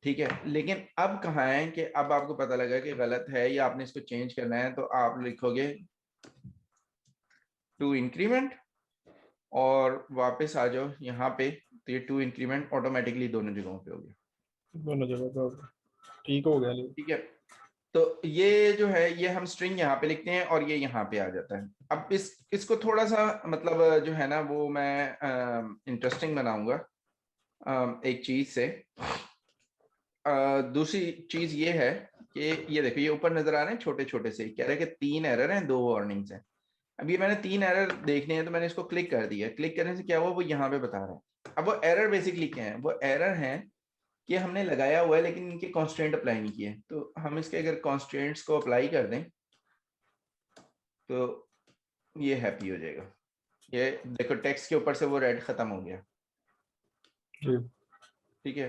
ठीक है। लेकिन अब कहाँ है कि अब आपको पता लगा कि गलत है या आपने इसको चेंज करना है, तो आप लिखोगे टू इंक्रीमेंट और वापस आ जाओ यहाँ पे, तो ये टू इंक्रीमेंट ऑटोमेटिकली दोनों जगहों पे हो गया। दोनों जगह पे हो गया। ठीक हो गया। ठीक है। तो ये जो है, ये हम स्ट्रिंग यहाँ पे लिखते हैं और ये यहाँ पे आ जाता है। अब इसको थोड़ा सा मतलब जो है ना, वो मैं इंटरेस्टिंग बनाऊंगा एक चीज से। दूसरी चीज ये है कि ये देखो, ये ऊपर नजर आ रहे हैं छोटे छोटे से, कह रहे हैं कि 3 एरर हैं 2 वार्निंग्स हैं। अब ये मैंने 3 एरर देखने हैं, तो मैंने इसको क्लिक कर दिया। क्लिक करने से क्या हुआ, वो यहाँ पे बता रहा है। अब वो एरर बेसिकली क्या है, वो एरर है कि हमने लगाया हुआ है लेकिन इनके कॉन्स्टेंट अप्लाई नहीं किए। तो हम इसके अगर कॉन्स्टेंट्स को अप्लाई कर दें तो ये हैप्पी हो जाएगा। ये देखो टेक्स्ट के ऊपर से वो रेड खत्म हो गया। जी। ठीक है।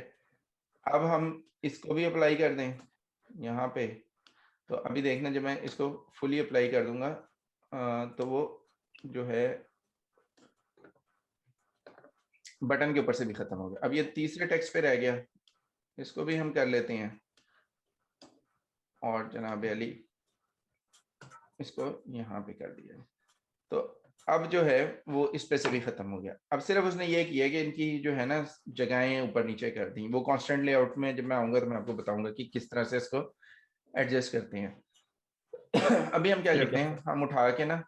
अब हम इसको भी अप्लाई कर दें यहाँ पे, तो अभी देखना जब मैं इसको फुली अप्लाई कर दूंगा तो वो जो है बटन के ऊपर से भी खत्म हो गया। अब ये तीसरे टेक्स्ट पे रह गया, इसको भी हम कर लेते हैं, और जनाब अली इसको यहाँ पे कर दिया। तो अब जो है वो इस पे से भी खत्म हो गया। अब सिर्फ उसने ये किया कि इनकी जो है ना जगहें ऊपर नीचे कर दी। वो कांस्टेंट लेआउट में जब मैं आऊंगा तो मैं आपको बताऊंगा कि किस तरह से इसको एडजस्ट करते हैं। अभी हम क्या ठीक करते है। हैं, हम उठा के ना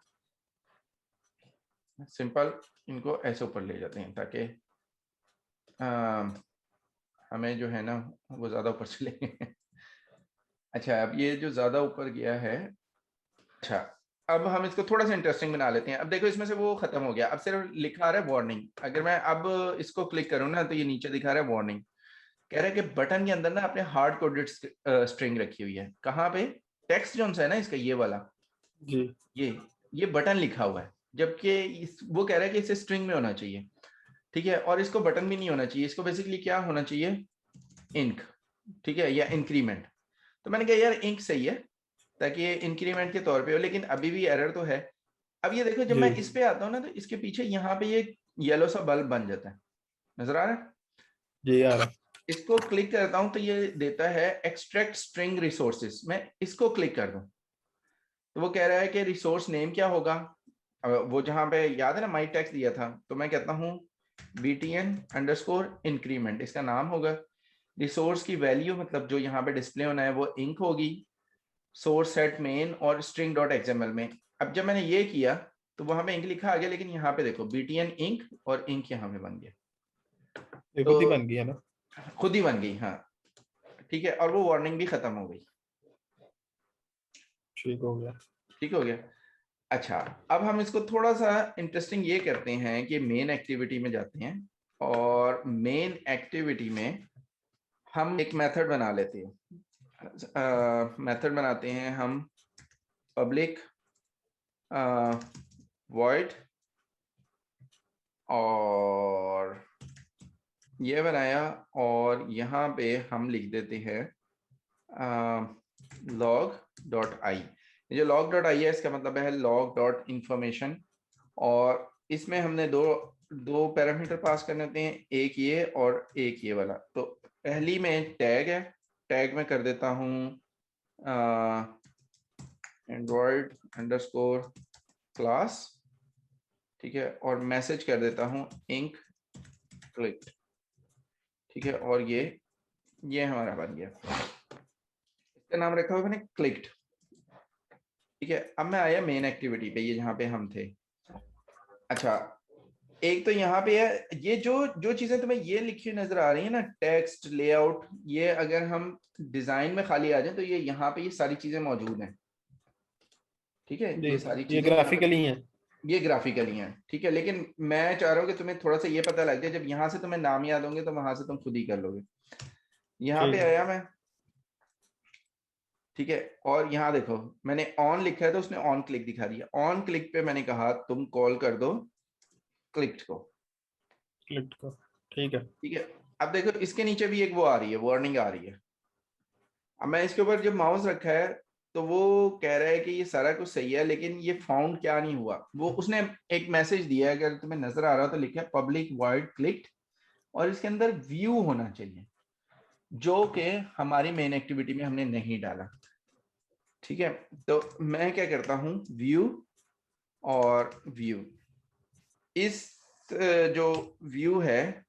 सिंपल इनको ऐसे ऊपर ले जाते हैं ताकि हमें जो है ना वो ज्यादा ऊपर चले। अच्छा, अब ये जो ज्यादा ऊपर गया है, अच्छा अब हम इसको थोड़ा सा इंटरेस्टिंग बना लेते हैं। अब देखो इसमें से वो खत्म हो गया, अब सिर्फ लिखा आ रहा है वार्निंग। अगर मैं अब इसको क्लिक करूँ ना तो ये नीचे दिखा रहा है वार्निंग। कह रहा है कि बटन के अंदर ना आपने हार्ड कोडेड स्ट्रिंग रखी हुई है। कहाँ पे? टेक्स्ट जो है ना इसका ये वाला, जी ये बटन लिखा हुआ है, जबकि वो कह रहा है कि इसे स्ट्रिंग में होना चाहिए। ठीक है, और इसको बटन भी नहीं होना चाहिए, इसको बेसिकली क्या होना चाहिए, इंक। ठीक है, या इंक्रीमेंट। तो मैंने कहा यार इंक सही है ताकि ये इंक्रीमेंट के तौर पे हो, लेकिन अभी भी एरर तो है। अब ये देखो जब जी मैं इस पे आता हूँ ना तो इसके पीछे यहाँ पे ये येलो सा बल्ब बन जाता है, नजर आ रहा है? जी आ रहा। इसको क्लिक करता हूँ तो ये देता है एक्सट्रैक्ट स्ट्रिंग रिसोर्सेज। मैं इसको क्लिक कर दूं तो वो कह रहा है कि रिसोर्स नेम क्या होगा। वो जहां पे याद है ना माई टेक्स्ट दिया था, तो मैं कहता हूँ btn _increment इसका नाम होगा। रिसोर्स की वैल्यू मतलब जो यहाँ पे डिस्प्ले होना है वो इंक होगी, सोर्स सेट मेन और स्ट्रिंग डॉट एक्सएमएल में। अब जब मैंने ये किया तो वहां पे इंक लिखा आ गया, लेकिन यहाँ पे देखो btn इंक और इंक यहाँ पे बन गया। ये तो खुद ही बन गई है ना? खुद ही बन गई, हाँ ठीक है, और वो वार्निंग भी खत्म हो गई। ठीक हो गया। ठीक हो गया। अच्छा, अब हम इसको थोड़ा सा इंटरेस्टिंग ये करते हैं कि मेन एक्टिविटी में जाते हैं, और मेन एक्टिविटी में हम एक मेथड बना लेते हैं। मेथड बनाते हैं हम पब्लिक वॉइड, और ये बनाया, और यहाँ पे हम लिख देते हैं log.i। जो log.i है इसका मतलब है log डॉट इंफॉर्मेशन, और इसमें हमने दो दो पैरामीटर पास करने होते हैं, एक ये और एक ये वाला। तो पहली में टैग है, टैग में कर देता हूँ एंड्रॉयड अंडरस्कोर क्लास। ठीक है, और मैसेज कर देता हूँ इंक क्लिक। ठीक है, और ये हमारा बन गया, इसका नाम रखा हुआ मैंने क्लिक्ड। ठीक है, अब मैं आया मेन एक्टिविटी पे, ये जहाँ पे हम थे। अच्छा, एक तो यहाँ पे है ये जो जो चीजें तुम्हें ये लिखी हुई नजर आ रही है ना, टेक्स्ट लेआउट, ये अगर हम डिजाइन में खाली आ जाए तो ये यहाँ पे ये सारी चीजें मौजूद हैं। ठीक है, जी ये सारी ये चीजें यहाँ पे ग्राफिकली है। ये ग्राफिकली हैं। ठीक है, लेकिन मैं चाह रहा हूँ कि तुम्हें थोड़ा सा ये पता लग जाए, जब यहाँ से तुम्हें नाम याद होंगे तो वहां से तुम खुद ही कर लोगे। यहाँ पे ठीक है। आया मैं। ठीक है, और यहाँ देखो मैंने ऑन लिखा है तो उसने ऑन क्लिक दिखा दिया। ऑन क्लिक पे मैंने कहा तुम कॉल कर दो क्लिक को। क्लिक को। ठीक है। ठीक है, अब देखो इसके नीचे भी एक वो आ रही है, वार्निंग आ रही है। अब मैं इसके ऊपर जब माउस रखा है तो वो कह रहा है कि ये सारा कुछ सही है, लेकिन ये फाउंड क्या नहीं हुआ। वो उसने एक मैसेज दिया है, अगर तुम्हें नजर आ रहा हो तो लिखा है पब्लिक वॉइड क्लिक्ड, और इसके अंदर व्यू होना चाहिए, जो कि हमारी मेन एक्टिविटी में हमने नहीं डाला। ठीक है, तो मैं क्या करता हूं, व्यू और व्यू, इस जो व्यू है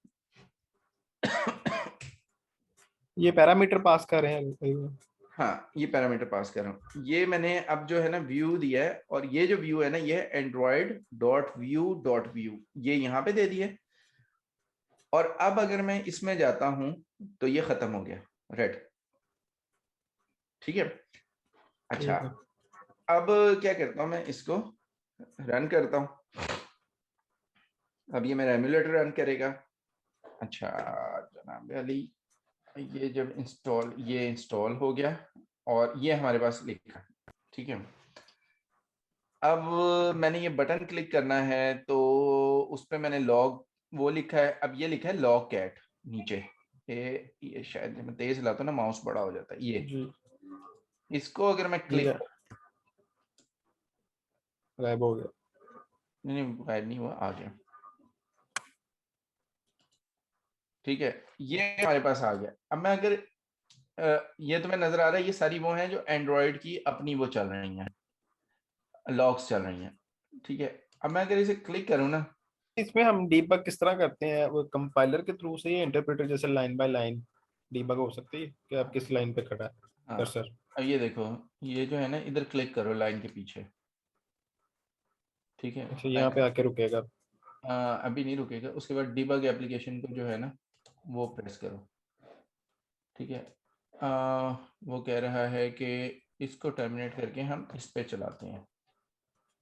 ये पैरामीटर पास कर रहे हैं। हाँ ये पैरामीटर पास कर रहा हूँ। ये मैंने अब जो है ना व्यू दिया है, और ये जो व्यू है ना ये एंड्रॉयड डॉट व्यू ये यहाँ पे दे दिए। और अब अगर मैं इसमें जाता हूं तो ये खत्म हो गया, रेड। ठीक है, अच्छा ठीक है। अब क्या करता हूं, मैं इसको रन करता हूं। अब ये मेरा एमुलेटर रन करेगा। अच्छा जनाब अली, ये जब ये इंस्टॉल हो गया और ये हमारे पास लिखा। ठीक है, अब मैंने ये बटन क्लिक करना है तो उस पर मैंने लॉग वो लिखा है। अब ये लिखा है लॉग कैट नीचे। ये शायद जब मैं तेज लाता हूँ ना माउस बड़ा हो जाता है। ये जी इसको अगर मैं ये क्लिक, गायब हो गया। नहीं गायब नहीं हुआ, आ गया। ठीक है, ये हमारे पास आ गया। अब मैं अगर ये तुम्हें नजर आ रहा है, ये सारी वो हैं जो एंड्रॉयड की अपनी वो चल रही हैं, लॉग्स चल रही हैं। ठीक है, अब मैं अगर इसे क्लिक करूँ ना, इसमें हम डीबग किस तरह करते हैं, वो कंपाइलर के थ्रू से, या इंटरप्रेटर जैसे लाइन बाय लाइन डीबग हो सकती है कि आप किस लाइन पे खड़ा है हाँ कर्सर? अब ये देखो, ये जो है ना, इधर क्लिक करो लाइन के पीछे। ठीक है, अच्छा, यहाँ पे लाइन आके रुकेगा। अभी नहीं रुकेगा, उसके बाद डिबग एप्लीकेशन को जो है ना वो प्रेस करो। ठीक है, वो कह रहा है कि इसको टर्मिनेट करके हम इस पे चलाते हैं।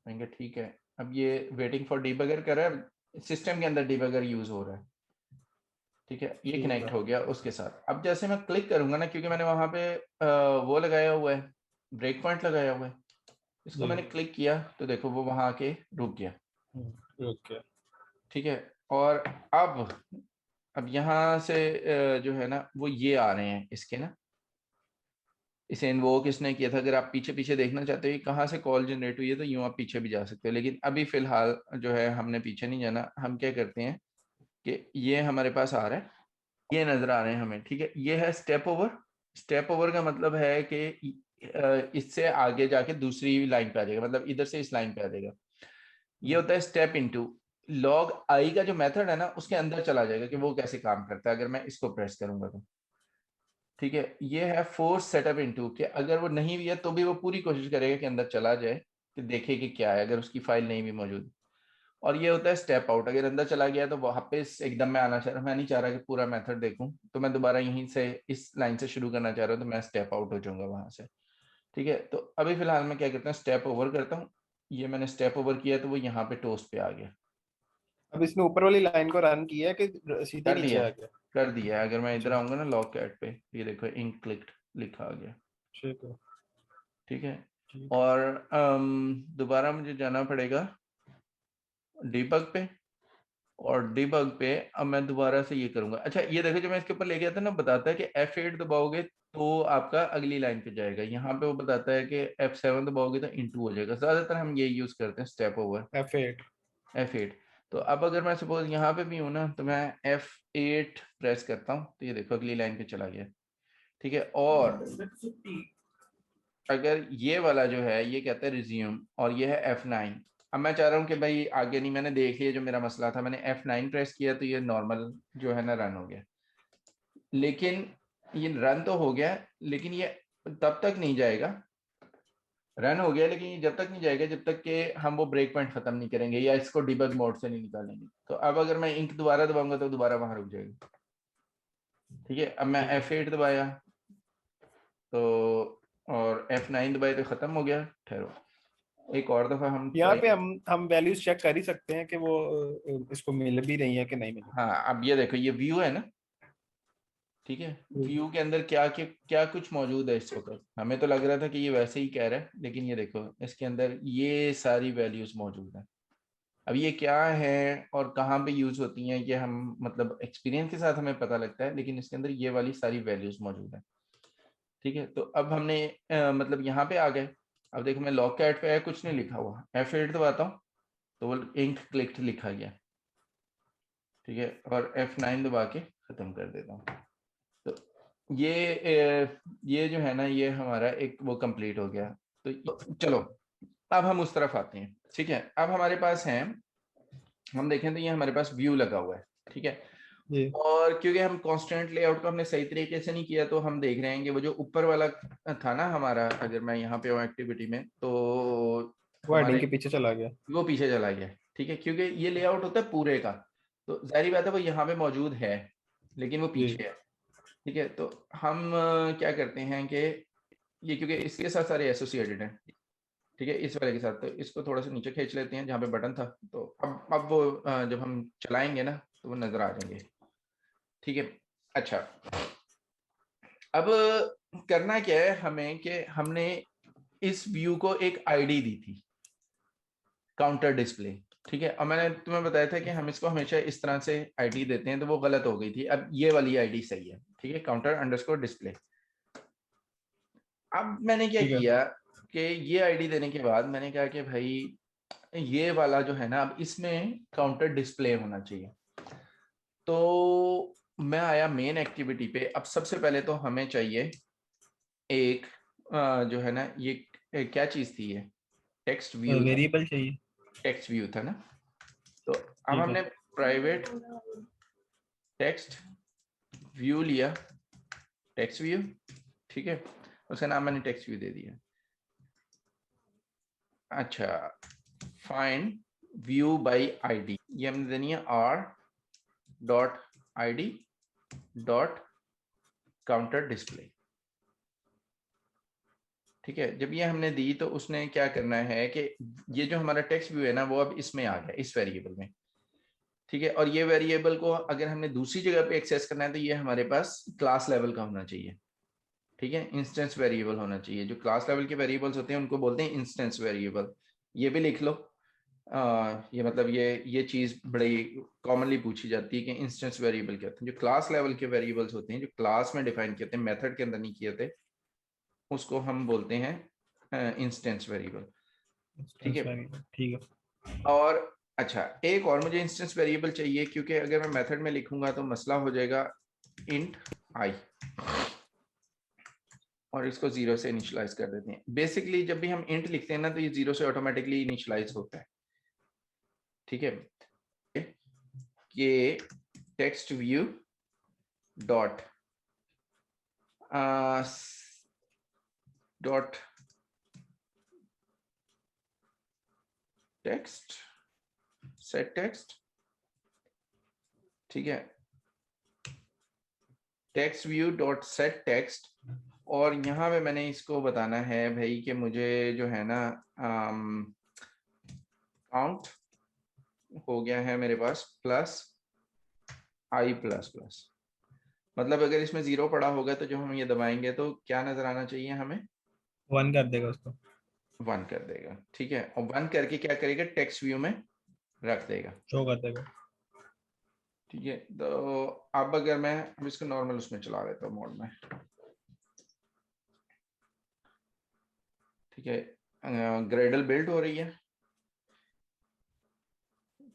मैंने कहा ठीक है। अब ये वेटिंग फॉर डिबगर कर रहा है, सिस्टम के अंदर डिबगर यूज हो रहा है। ठीक है, ये ठीक है। कनेक्ट हो गया उसके साथ। अब जैसे मैं क्लिक करूंगा ना, क्योंकि मैंने वहां पे वो लगाया हुआ है, ब्रेक पॉइंट लगाया हुआ है, इसको जी। मैंने क्लिक किया तो देखो वो वहां आके रुक गया। ओके। ठीक है, और अब यहाँ से जो है ना वो ये आ रहे हैं इसके ना, इसे इन्वोक इसने किया था। अगर आप पीछे पीछे देखना चाहते हो कि कहाँ से कॉल जनरेट हुई है, तो यूं आप पीछे भी जा सकते हो, लेकिन अभी फिलहाल जो है हमने पीछे नहीं जाना। हम क्या करते हैं कि ये हमारे पास आ रहा है, ये नजर आ रहे हैं हमें। ठीक है, ये है स्टेप ओवर। स्टेप ओवर का मतलब है कि इससे आगे जाके दूसरी लाइन पे आ जाएगा, मतलब इधर से इस लाइन पे आ जाएगा। ये होता है स्टेप इनटू। लॉग आई का जो मेथड है ना, उसके अंदर चला जाएगा कि वो कैसे काम करता है, अगर मैं इसको प्रेस करूंगा तो। ठीक है, ये है फोर्स सेटअप इनटू, कि अगर वो नहीं भी है तो भी वो पूरी कोशिश करेगा कि अंदर चला जाए, कि देखे कि क्या है, अगर उसकी फाइल नहीं भी मौजूद। और ये होता है स्टेप आउट। अगर अंदर चला गया तो वापस एकदम मैं आना चाह रहा, मैं नहीं चाह रहा कि पूरा मेथड देखूं, तो मैं दोबारा यहीं से इस लाइन से शुरू करना चाह रहा हूँ, तो मैं स्टेप आउट हो जाऊंगा वहां से। ठीक है, तो अभी फिलहाल मैं क्या करता हूँ, स्टेप ओवर करता हूँ। ये मैंने स्टेप ओवर किया तो वो यहाँ पे टोस्ट पे आ गया। अब इसने ऊपर वाली लाइन को रन किया है कि सीधे कर नीचे दिया, आ गया? कर दिया। अगर मैं अच्छा। इधर आऊंगा ना लॉग कैट पे, ये देखो इंक क्लिक्ड लिखा आ गया। ठीक है। ठीक है, ठीक है। और दोबारा मुझे जाना पड़ेगा डिबग पे, और डिबग पे अब मैं दोबारा से ये करूंगा। अच्छा ये देखो, जब मैं इसके ऊपर ले गया था ना, बताता है कि F8 दबाओगे तो आपका अगली लाइन पे जाएगा। यहाँ पे वो बताता है कि F7 दबाओगे तो इनटू हो जाएगा। ज्यादातर हम ये यूज करते हैं, स्टेप ओवर, F8। F8। तो अब अगर मैं सपोज यहाँ पे भी हूँ ना, तो मैं F8 प्रेस करता हूँ तो ये देखो अगली लाइन पे चला गया। ठीक है, और अगर ये वाला जो है ये कहता है रिज्यूम, और ये है F9। अब मैं चाह रहा हूँ कि भाई आगे नहीं, मैंने देख लिया जो मेरा मसला था, मैंने F9 प्रेस किया तो ये नॉर्मल जो है ना रन हो गया। लेकिन ये रन तो हो गया, लेकिन ये तब तक नहीं जाएगा। रन हो गया, लेकिन ये जब तक नहीं जाएगा जब तक कि हम वो ब्रेक पॉइंट खत्म नहीं करेंगे या इसको डिबग मोड से नहीं निकालेंगे। तो अब अगर मैं इंक दोबारा दबाऊंगा तो दोबारा वहां रुक जाएगा। ठीक है, अब मैं ठीक है। F8 दबाया तो, और F9 दबाए तो खत्म हो गया। ठहरो, एक और दफा हम यहाँ ट्राई पे कर। हम वैल्यूज चेक कर ही सकते हैं कि वो इसको मिल भी रही है कि नहीं मिल हाँ अब ये देखो, ये व्यू है ना। ठीक है, रही। व्यू के अंदर क्या कुछ मौजूद है इस वक्त। हमें तो लग रहा था कि ये वैसे ही कह रहा है, लेकिन ये देखो इसके अंदर ये सारी वैल्यूज मौजूद हैं। अब ये क्या है और कहाँ पे यूज होती हैं, ये हम मतलब एक्सपीरियंस के साथ हमें पता लगता है, लेकिन इसके अंदर ये वाली सारी वैल्यूज मौजूद हैं। ठीक है, तो अब हमने मतलब यहाँ पे आ गए। अब देखो मैं लॉग कैट पे है, कुछ नहीं लिखा हुआ, F8 दबाता हूँ तो वो इंक क्लिक्ड लिखा गया। ठीक है, और F9 दबा के खत्म कर देता हूँ। तो ये जो है ना, ये हमारा एक वो कंप्लीट हो गया। तो चलो अब हम उस तरफ आते हैं। ठीक है, अब हमारे पास है, हम देखें तो ये हमारे पास व्यू लगा हुआ है। ठीक है, जी। और क्योंकि हम कांस्टेंट लेआउट को हमने सही तरीके से नहीं किया, तो हम देख रहे हैं कि वो जो ऊपर वाला था ना हमारा, अगर मैं यहाँ पे हूँ एक्टिविटी में, तो वो हेडिंग हमारे के पीछे चला गया। वो पीछे चला गया। ठीक है, क्योंकि ये लेआउट होता है पूरे का, तो जाहिर बात है वो यहाँ पे मौजूद है, लेकिन वो जी। पीछे है। ठीक है, तो हम क्या करते हैं कि ये क्योंकि इसके साथ सारे एसोसिएटेड हैं। ठीक है, इस वाले के साथ, तो इसको थोड़ा सा नीचे खींच लेते हैं जहाँ पे बटन था। तो अब वो जब हम चलाएंगे ना तो वो नजर आ जाएंगे। ठीक है, अच्छा अब करना क्या है हमें, कि हमने इस व्यू को एक आईडी दी थी, काउंटर डिस्प्ले। ठीक है, और मैंने तुम्हें बताया था कि हम इसको हमेशा इस तरह से आईडी देते हैं, तो वो गलत हो गई थी। अब ये वाली आईडी सही है। ठीक है, काउंटर अंडरस्कोर डिस्प्ले। अब मैंने क्या ठीक है। किया कि ये आईडी देने के बाद मैंने कहा कि भाई ये वाला जो है ना, अब इसमें काउंटर डिस्प्ले होना चाहिए। तो मैं आया मेन एक्टिविटी पे। अब सबसे पहले तो हमें चाहिए एक जो है ना ये क्या चीज थी, ये टेक्स्ट व्यू था, वेरिएबल चाहिए। टेक्स्ट व्यू था ना। तो अब ठीक है। हमने प्राइवेट टेक्स्ट व्यू लिया, टेक्स्ट व्यू, ठीक है, उसका नाम मैंने टेक्स्ट व्यू दे दिया। अच्छा, फाइंड व्यू बाय आईडी, ये हमने देनी है r.id डॉट काउंटर डिस्प्ले। ठीक है, जब ये हमने दी तो उसने क्या करना है कि ये जो हमारा टेक्स्ट व्यू है ना वो अब इसमें आ गया, इस वेरिएबल में। ठीक है, और ये वेरिएबल को अगर हमने दूसरी जगह पे एक्सेस करना है तो ये हमारे पास क्लास लेवल का होना चाहिए। ठीक है, इंस्टेंस वेरिएबल होना चाहिए। जो क्लास लेवल के वेरिएबल्स होते हैं उनको बोलते हैं इंस्टेंस वेरिएबल। ये भी लिख लो। ये मतलब ये चीज बड़ी कॉमनली पूछी जाती है कि इंस्टेंस वेरिएबल क्या होते हैं। जो क्लास लेवल के वेरिएबल्स होते हैं, जो क्लास में डिफाइन किए थे, मेथड के अंदर नहीं किए थे, उसको हम बोलते हैं इंस्टेंस वेरिएबल। ठीक इंस्टेंस है, वेरिएबल, ठीक है। और अच्छा एक और मुझे इंस्टेंस वेरिएबल चाहिए, क्योंकि अगर मैं मेथड में लिखूंगा तो मसला हो जाएगा। इंट आई, और इसको जीरो से इनिशियलाइज कर देते हैं। बेसिकली जब भी हम इंट लिखते हैं ना तो ये जीरो से ऑटोमेटिकली इनिशियलाइज होता है। ठीक है, ये text view dot dot text set text. ठीक है, text view dot set text, और यहाँ पे मैंने इसको बताना है भाई कि मुझे जो है ना काउंट हो गया है मेरे पास प्लस आई प्लस प्लस। मतलब अगर इसमें जीरो पड़ा होगा तो जो हम ये दबाएंगे तो क्या नजर आना चाहिए हमें, 1 कर देगा उसको। वन कर देगा। ठीक है, और वन करके क्या करेगा, टेक्स्ट व्यू में रख देगा। शो कर देगा। ठीक है, तो अब अगर मैं अब इसको नॉर्मल उसमें चला देता हूँ मोड में। ठीक है, ग्रेडल बिल्ड हो रही है।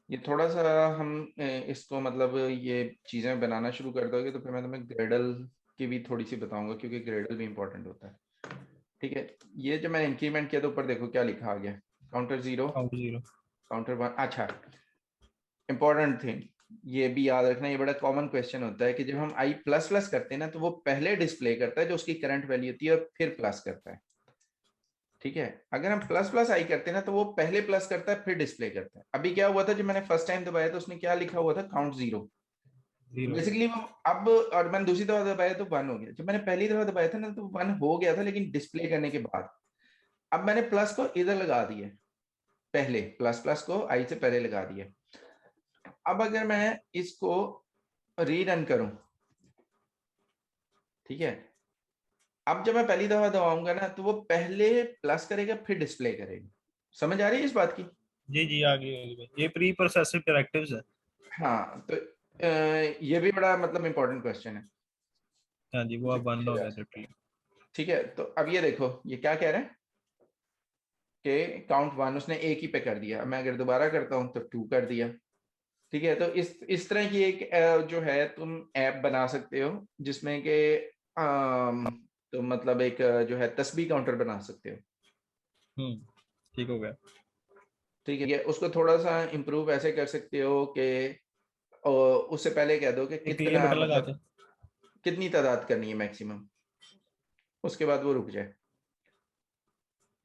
ये थोड़ा सा हम इसको मतलब ये चीजें बनाना शुरू कर दोगे तो फिर मैं तुम्हें ग्रेडल की भी थोड़ी सी बताऊंगा, क्योंकि ग्रेडल भी इंपॉर्टेंट होता है। ठीक है, ये जो मैंने इंक्रीमेंट किया तो ऊपर देखो क्या लिखा आ गया, counter zero, count 0। Counter one. अच्छा, इंपॉर्टेंट थिंग ये भी याद रखना, ये बड़ा कॉमन क्वेश्चन होता है कि जब हम आई प्लस प्लस करते हैं ना तो वो पहले डिस्प्ले करता है जो उसकी करंट वैल्यू होती है और फिर प्लस करता है। ठीक है, अगर हम प्लस प्लस आई करते हैं ना तो वो पहले प्लस करता है फिर डिस्प्ले करता है। अभी क्या हुआ था जब मैंने फर्स्ट टाइम दबाया तो उसने क्या लिखा हुआ था, काउंट जीरो। तो 0 हो बेसिकली वो अब, और मैंने दूसरी दफा दबाया तो वन हो गया। जब मैंने पहली दफा दबाया था ना तो वन हो गया था लेकिन डिस्प्ले करने के बाद। अब मैंने प्लस को इधर लगा दिया, पहले प्लस प्लस को आई से पहले लगा दिया। अब अगर मैं इसको रीरन करूं, ठीक है, अब जब मैं पहली दफा दबाऊंगा ना तो वो पहले प्लस करेगा फिर डिस्प्ले करेगा। समझ आ रही है इस बात की? जी जी, आगे आगे ये प्री प्रोसेसिव डायरेक्टिव्स है। हाँ, तो ये भी बड़ा मतलब इंपॉर्टेंट क्वेश्चन है। हाँ जी, वो इसे अब बंद पूछा हो जा गया था सकता ट्री। है। ठीक है, तो अब ये देखो ये क्या कह रहे हैं कि काउंट वन उसने एक ही पे कर दिया। अब मैं अगर दोबारा करता हूं तो टू कर दिया। ठीक है, तो इस तरह की एक जो है तुम ऐप बना सकते हो जिसमें कि तो मतलब एक जो है तस्बीह काउंटर बना सकते हो। ठीक हो गया। ठीक है, ये उसको थोड़ा सा इम्प्रूव ऐसे कर सकते हो कि उससे पहले कह दो कि एक प्ले कितना बटन लगा मतलब के। कितनी तादाद करनी है मैक्सिमम, उसके बाद वो रुक जाए।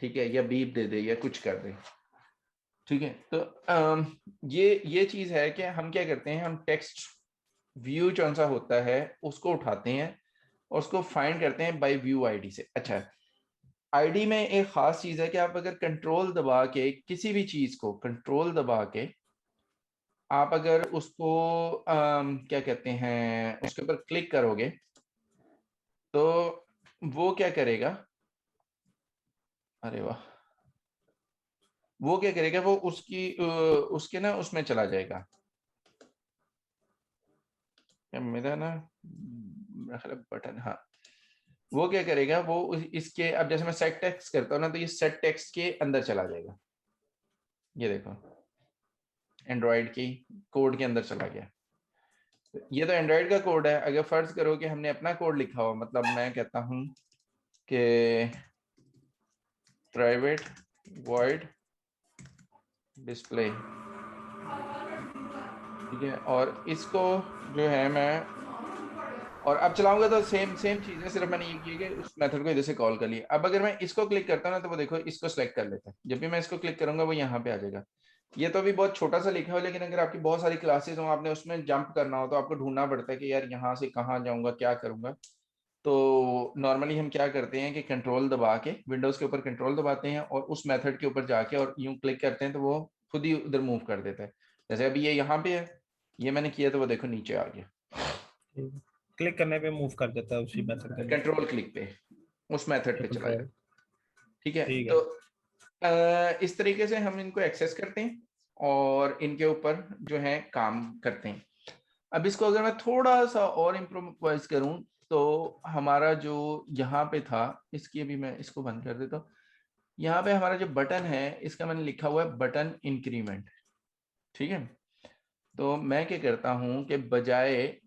ठीक है, या बीप दे दे या कुछ कर दे। ठीक है, तो ये चीज है कि हम क्या करते हैं, हम टेक्स्ट व्यू कौन सा होता है उसको उठाते हैं और उसको फाइंड करते हैं बाय व्यू आईडी से। अच्छा, आईडी में एक खास चीज है कि आप अगर कंट्रोल दबा के किसी भी चीज को कंट्रोल दबा के आप अगर उसको क्या कहते हैं उसके ऊपर क्लिक करोगे तो वो क्या करेगा, अरे वाह, वो क्या करेगा, वो उसके ना उसमें चला जाएगा। क्या मेरा ना मेरा ख्याल बटन, हाँ, वो क्या करेगा, वो इसके अब जैसे मैं सेट टेक्स्ट करता हूँ ना तो ये सेट टेक्स्ट के अंदर चला जाएगा। ये देखो एंड्रॉइड की कोड के अंदर चला गया। ये तो एंड्रॉइड का कोड है। अगर फर्ज करो कि हमने अपना कोड लिखा हो, मतलब मैं कहता हूं कि प्राइवेट वॉइड डिस्प्ले, ठीक है, और इसको जो है मैं, और अब चलाऊंगा तो सेम सेम चीज है, सिर्फ मैंने ये किया कि उस मेथड को इधर से कॉल कर लिया। अब अगर मैं इसको क्लिक करता हूँ ना, तो वो देखो इसको सेलेक्ट कर लेता है। जब भी मैं इसको क्लिक करूंगा वो यहाँ पे आ जाएगा। ये तो अभी बहुत छोटा सा लिखा हो, लेकिन अगर आपकी बहुत सारी क्लासेस हो, आपने उसमें जंप करना हो, तो आपको ढूंढना पड़ता है कि यार यहाँ से कहाँ जाऊंगा, क्या करूंगा। तो नॉर्मली हम क्या करते हैं कि कंट्रोल दबा के, विंडोज के ऊपर कंट्रोल दबाते हैं और उस मेथड के ऊपर जाके और यूं क्लिक करते हैं, तो वो खुद ही उधर मूव कर देता है। जैसे अभी ये यहाँ पे है, ये मैंने किया तो वो देखो नीचे आ गया। क्लिक करने पे मूव कर देता है उसी मेथड के अंदर। कंट्रोल क्लिक पे उस मेथड पे चला कंट्रोल। जाता। ठीक है, ठीक है। तो इस तरीके से हम इनको एक्सेस करते हैं और इनके ऊपर जो है काम करते हैं। अब इसको अगर मैं थोड़ा सा और इम्प्रोवाइज करूं, तो हमारा जो यहाँ पे था, इसकी अभी मैं इसको बंद कर देता हूँ। यहाँ पे हमारा जो बटन है, इसका मैंने लिखा हुआ है बटन इंक्रीमेंट। ठीक है, तो मैं क्या करता हूँ कि बजाय,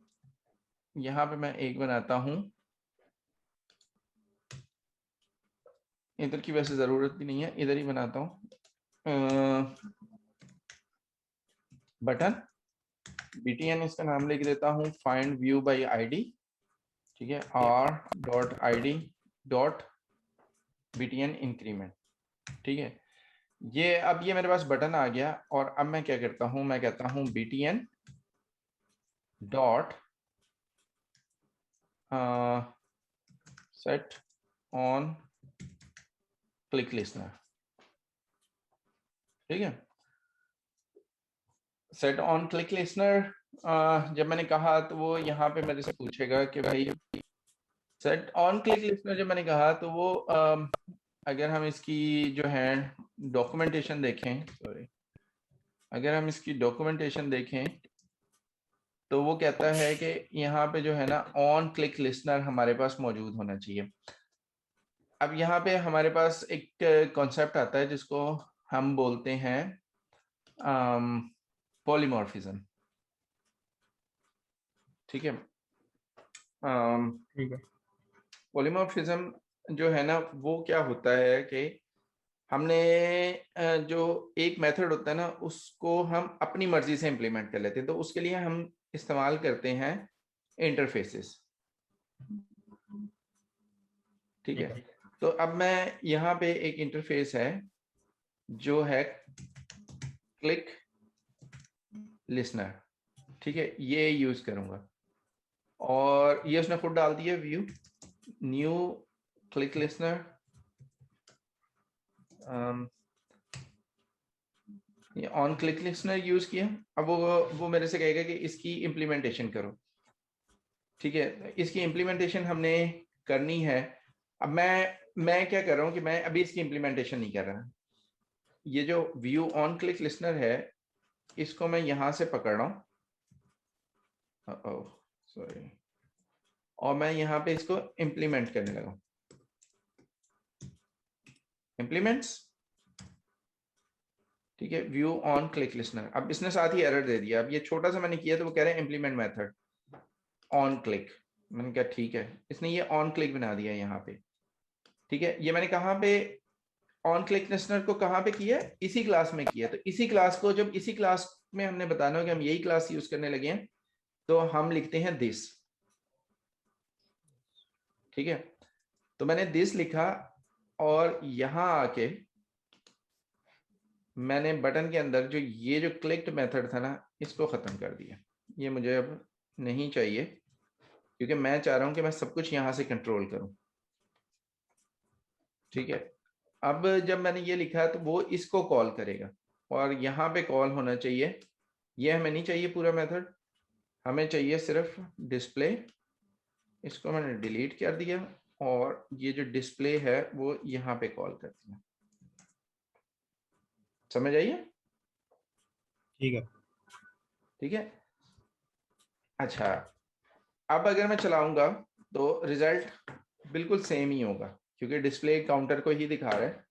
यहाँ पे मैं एक बनाता हूँ, इधर की वैसे जरूरत भी नहीं है, इधर ही बनाता हूँ बटन btn, इसका नाम लिख देता हूँ फाइंड व्यू बाई आईडी। ठीक है, r.id डॉट btn इंक्रीमेंट। ठीक है, ये मेरे पास बटन आ गया। और अब मैं क्या करता हूँ, मैं कहता हूँ btn dot set on click listener. ठीक है, सेट ऑन क्लिक लिसनर जब मैंने कहा, तो वो यहाँ पे मेरे से पूछेगा कि भाई सेट ऑन क्लिक लिसनर। जब मैंने कहा तो वो अगर हम इसकी जो है डॉक्यूमेंटेशन देखें, सॉरी, अगर हम इसकी डॉक्यूमेंटेशन देखें, तो वो कहता है कि यहाँ पे जो है ना ऑन क्लिक लिसनर हमारे पास मौजूद होना चाहिए। अब यहाँ पे हमारे पास एक कॉन्सेप्ट आता है जिसको हम बोलते हैं पॉलीमॉर्फिज्म। ठीक है, ठीक है। पॉलीमॉर्फिज्म जो है ना, वो क्या होता है कि हमने जो एक मेथड होता है ना, उसको हम अपनी मर्जी से इंप्लीमेंट कर लेते हैं। तो उसके लिए हम इस्तेमाल करते हैं इंटरफेसेस। ठीक है, ठीक है। तो अब मैं यहाँ पे एक इंटरफेस है जो है क्लिक लिसनर। ठीक है, ये यूज करूंगा, और ये उसने खुद डाल दिया व्यू न्यू क्लिक लिसनर। ये ऑन क्लिक लिसनर यूज किया। अब वो मेरे से कहेगा कि इसकी इम्प्लीमेंटेशन करो। ठीक है, इसकी इम्प्लीमेंटेशन हमने करनी है। अब मैं क्या कर रहा हूँ कि मैं अभी इसकी इम्प्लीमेंटेशन नहीं कर रहा। ये जो व्यू ऑन क्लिक लिसनर है, इसको मैं यहां से पकड़ रहा हूँ, सॉरी, और मैं यहाँ पे इसको इम्प्लीमेंट करने लगा। इम्प्लीमेंट्स, ठीक है, व्यू ऑन क्लिक लिसनर। अब इसने साथ ही एरर दे दिया। अब ये छोटा सा मैंने किया, तो वो कह रहे हैं इम्प्लीमेंट मेथड ऑन क्लिक। मैंने कहा ठीक है, इसने ये ऑन क्लिक बना दिया यहाँ पे। ठीक है, ये मैंने कहाँ पे ऑन क्लिक लिसनर को कहाँ पे किया, इसी क्लास में किया। तो इसी क्लास को, जब इसी क्लास में हमने बताना हो कि हम यही क्लास यूज करने लगे हैं, तो हम लिखते हैं दिस। ठीक है, तो मैंने दिस लिखा, और यहां आके मैंने बटन के अंदर जो ये जो क्लिक्ड मेथड था ना, इसको खत्म कर दिया। ये मुझे अब नहीं चाहिए, क्योंकि मैं चाह रहा हूं कि मैं सब कुछ यहां से कंट्रोल करूं। ठीक है, अब जब मैंने ये लिखा तो वो इसको कॉल करेगा, और यहाँ पे कॉल होना चाहिए। ये हमें नहीं चाहिए पूरा मेथड, हमें चाहिए सिर्फ डिस्प्ले। इसको मैंने डिलीट कर दिया, और ये जो डिस्प्ले है वो यहाँ पे कॉल कर दिया। समझ आइए? ठीक है। ठीक है, अच्छा, अब अगर मैं चलाऊंगा, तो रिजल्ट बिल्कुल सेम ही होगा, क्योंकि डिस्प्ले काउंटर को ही दिखा रहा है।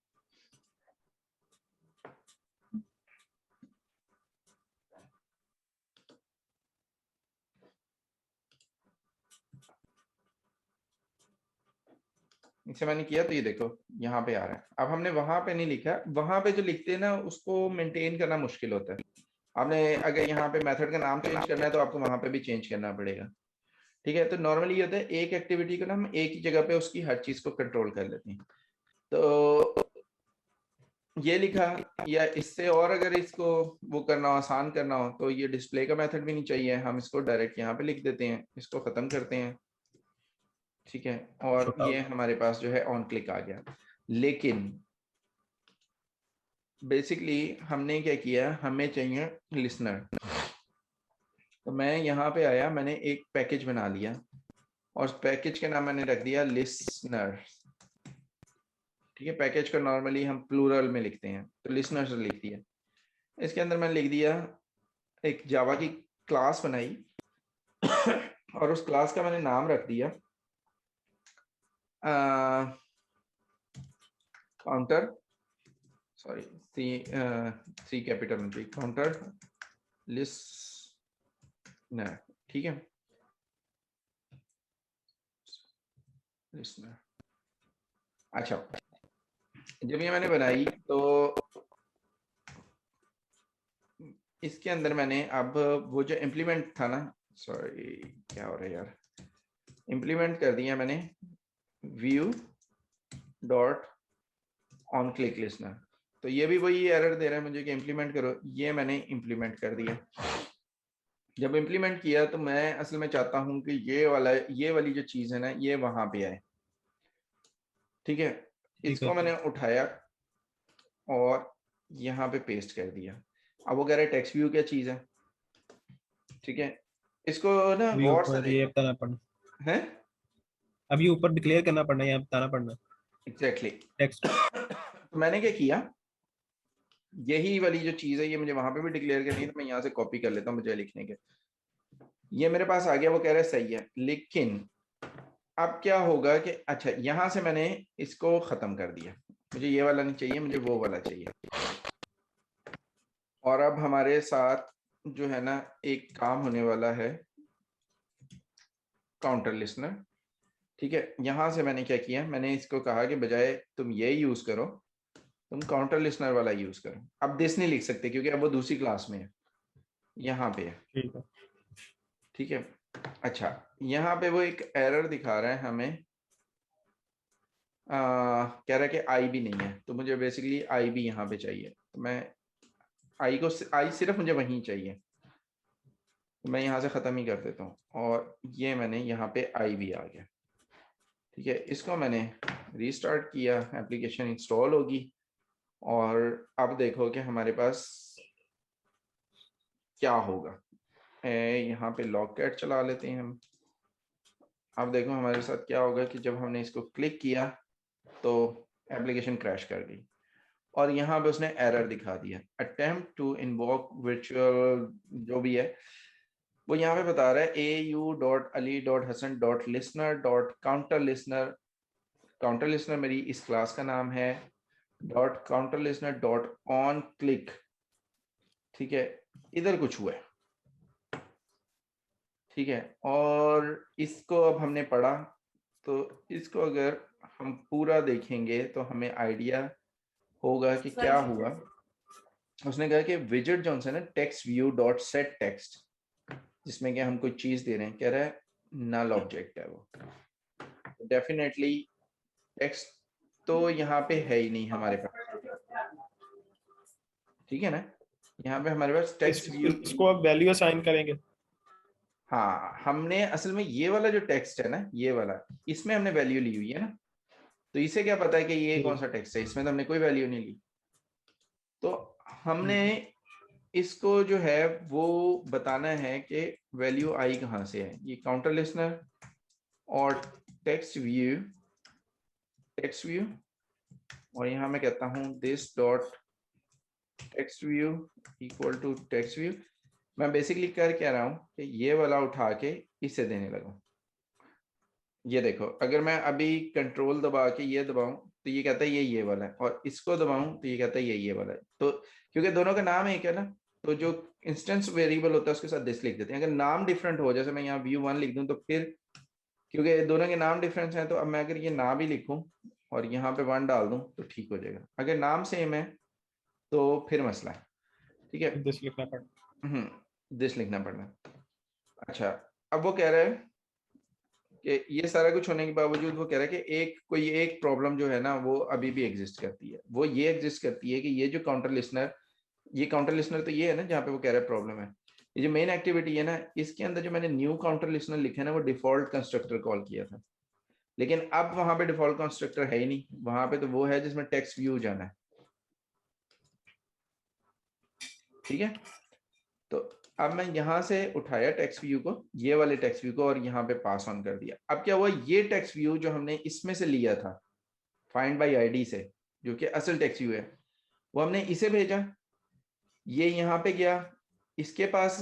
इसे मैंने किया तो ये देखो यहाँ पे आ रहा है। अब हमने वहां पे नहीं लिखा, वहां पे जो लिखते हैं ना उसको मेंटेन करना मुश्किल होता है। आपने अगर यहाँ पे मेथड का नाम चेंज करना है तो आपको वहां पे भी चेंज करना पड़ेगा। ठीक है, तो नॉर्मली ये होता है एक एक्टिविटी को ना हम एक ही जगह पे उसकी हर चीज को कंट्रोल कर लेते हैं। तो ये लिखा, या इससे और अगर इसको वो करना हो, आसान करना हो, तो ये डिस्प्ले का मेथड भी नहीं चाहिए, हम इसको डायरेक्ट यहाँ पे लिख देते हैं, इसको खत्म करते हैं। ठीक है, और छोटा ये हमारे पास जो है ऑन क्लिक आ गया। लेकिन बेसिकली हमने क्या किया, हमें चाहिए लिसनर। तो मैं यहाँ पे आया, मैंने एक पैकेज बना लिया और उस पैकेज का नाम मैंने रख दिया लिसनर। ठीक है, पैकेज को नॉर्मली हम प्लूरल में लिखते हैं, तो लिसनर लिख दिया। इसके अंदर मैंने लिख दिया, एक जावा की क्लास बनाई और उस क्लास का मैंने नाम रख दिया काउंटर, सॉरी सी कैपिटल में काउंटर लिसनर। ठीक है, लिसनर। अच्छा, जब ये मैंने बनाई तो इसके अंदर मैंने अब वो जो इम्प्लीमेंट था ना, सॉरी क्या हो रहा है यार, इम्प्लीमेंट कर दिया मैंने view dot on click listener. तो ये भी वही एरर दे रहा है मुझे कि इम्प्लीमेंट करो, ये मैंने इम्प्लीमेंट कर दिया। जब इम्प्लीमेंट किया तो मैं असल में चाहता हूं कि ये वाली जो चीज है ना ये वहां पे आए। ठीक है, ठीक है। इसको मैंने उठाया और यहाँ पे पेस्ट कर दिया। अब वो कह रहा है टेक्स्ट व्यू क्या चीज है। ठीक है, इसको ना अभी गौर से ऊपर ये देखें। बताना पड़ना, हैं, अभी ऊपर डिक्लेयर करना पड़ना, यहाँ बताना पड़ना एग्जैक्टली। टेक्स्ट। तो मैंने क्या किया, यही वाली जो चीज है ये मुझे वहां पे भी डिक्लेयर करनी है, तो मैं यहाँ से कॉपी कर लेता हूँ मुझे लिखने के। ये मेरे पास आ गया, वो कह रहा है सही है, लेकिन अब क्या होगा कि अच्छा यहां से मैंने इसको खत्म कर दिया, मुझे ये वाला नहीं चाहिए, मुझे वो वाला चाहिए। और अब हमारे साथ जो है ना एक काम होने वाला है काउंटर लिसनर। ठीक है, यहां से मैंने क्या किया, मैंने इसको कहा कि बजाय तुम ये यूज करो, तुम काउंटर लिसनर वाला यूज करो। अब दिस नहीं लिख सकते क्योंकि अब वो दूसरी क्लास में है, यहाँ पे है। ठीक है। ठीक है, अच्छा यहाँ पे वो एक एरर दिखा रहा है हमें, कह रहा है कि आई भी नहीं है, तो मुझे बेसिकली आई भी यहाँ पे चाहिए। तो मैं आई सिर्फ मुझे वहीं चाहिए, तो मैं यहाँ से ख़त्म ही कर देता हूँ और ये मैंने यहाँ पे आई भी आ गया। ठीक है, इसको मैंने रीस्टार्ट किया, एप्लीकेशन इंस्टॉल होगी और अब देखो कि हमारे पास क्या होगा। यहाँ पे लॉगकैट चला लेते हैं हम। अब देखो हमारे साथ क्या होगा कि जब हमने इसको क्लिक किया तो एप्लीकेशन क्रैश कर गई और यहाँ पे उसने एरर दिखा दिया, अटेम्प्ट टू इन्वोक वर्चुअल जो भी है वो यहाँ पे बता रहा है au.ali.hasan.listener.counterlistener। काउंटर लिसनर मेरी इस क्लास का नाम है, dot counter listener dot on click. ठीक है, इधर कुछ हुआ है। ठीक है, और इसको अब हमने पढ़ा, तो इसको अगर हम पूरा देखेंगे तो हमें आइडिया होगा कि क्या हुआ। उसने कहा कि विजेट जो है ना text view dot set text, जिसमें कि हम कोई चीज दे रहे हैं, कह रहा है नल ऑब्जेक्ट है वो। डेफिनेटली टेक्स्ट तो यहाँ पे है ही नहीं हमारे पास। ठीक है ना, यहाँ पे हमारे पास टेक्स्ट व्यू की, इसको अब वैल्यू असाइन करेंगे। हाँ हमने असल में ये वाला जो टेक्स्ट है ना ये वाला, इसमें हमने वैल्यू ली हुई है ना, तो इसे क्या पता है कि ये कौन ठीक। सा टेक्स्ट है, इसमें तो हमने कोई वैल्यू नहीं ली। तो हमने ठीक है। इसको जो है वो बताना है कि वैल्यू आई कहाँ से है। ये काउंटर लिसनर और टेक्स्ट व्यू और यहाँ मैं कहता हूँ this dot text view equal to text view. मैं बेसिकली कर क्या रहा हूँ कि ये वाला उठा के इसे देने लगा। ये देखो अगर मैं अभी कंट्रोल दबा के ये दबाऊं तो ये कहता है ये वाला है, और इसको दबाऊं तो ये कहता है ये वाला है। तो क्योंकि दोनों का नाम एक है ना, तो जो इंस्टेंस वेरिएबल होता है उसके साथ दिस लिख देते हैं। अगर नाम डिफरेंट हो, जैसे मैं यहाँ view1 लिख दूं तो फिर क्योंकि दोनों के नाम डिफरेंस हैं, तो अब मैं अगर ये ना भी लिखूं और यहाँ पे 1 डाल दूं तो ठीक हो जाएगा। अगर नाम सेम है तो फिर मसला है। ठीक है। दिस लिखना पड़ता दिस लिखना पड़ना। अच्छा, अब वो कह रहा है कि ये सारा कुछ होने के बावजूद वो कह रहा है कि कोई एक प्रॉब्लम जो है ना वो अभी भी एग्जिस्ट करती है। वो ये एग्जिस्ट करती है कि ये जो काउंटर लिसनर, ये काउंटर लिसनर तो ये है ना जहाँ पे वो कह रहा है प्रॉब्लम है। ये जो मेन एक्टिविटी है ना, इसके अंदर जो मैंने न्यू काउंटर लिसनर लिखा है ना, वो डिफॉल्ट कंस्ट्रक्टर कॉल किया था। लेकिन अब वहां पे डिफॉल्ट कंस्ट्रक्टर है ही नहीं, वहां पे तो वो है जिसमें टेक्स्ट व्यू जाना है। ठीक है। तो अब मैं यहां से उठाया टेक्स्ट व्यू को, ये वाले टेक्स्ट व्यू को, और यहाँ पे पास ऑन कर दिया। अब क्या हुआ, ये टेक्स्ट व्यू जो हमने इसमें से लिया था फाइंड बाय आईडी से, जो कि असल टेक्स्ट व्यू है, वो हमने इसे भेजा, ये यहाँ पे गया, इसके पास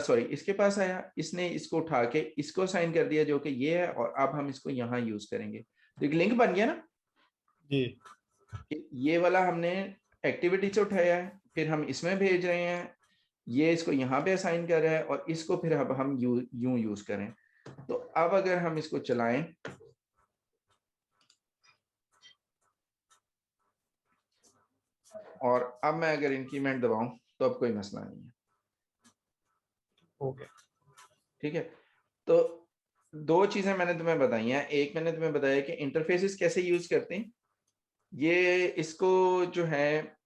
सॉरी इसके पास आया, इसने इसको उठा के इसको साइन कर दिया जो कि ये है, और अब हम इसको यहाँ यूज करेंगे। तो एक लिंक बन गया ना जी। कि ये वाला हमने एक्टिविटी से उठाया है, फिर हम इसमें भेज रहे हैं, ये इसको यहाँ पे असाइन कर रहा है, और इसको फिर अब हम यूं यूज करें। तो अब अगर हम इसको चलाएं, और अब मैं अगर इंक्रीमेंट दबाऊं तो अब कोई मसला नहीं है। ओके। ठीक है। तो दो चीजें मैंने तुम्हें बताई हैं। एक मैंने तुम्हें बताया कि इंटरफेसेस कैसे यूज करते हैं। ये इसको जो है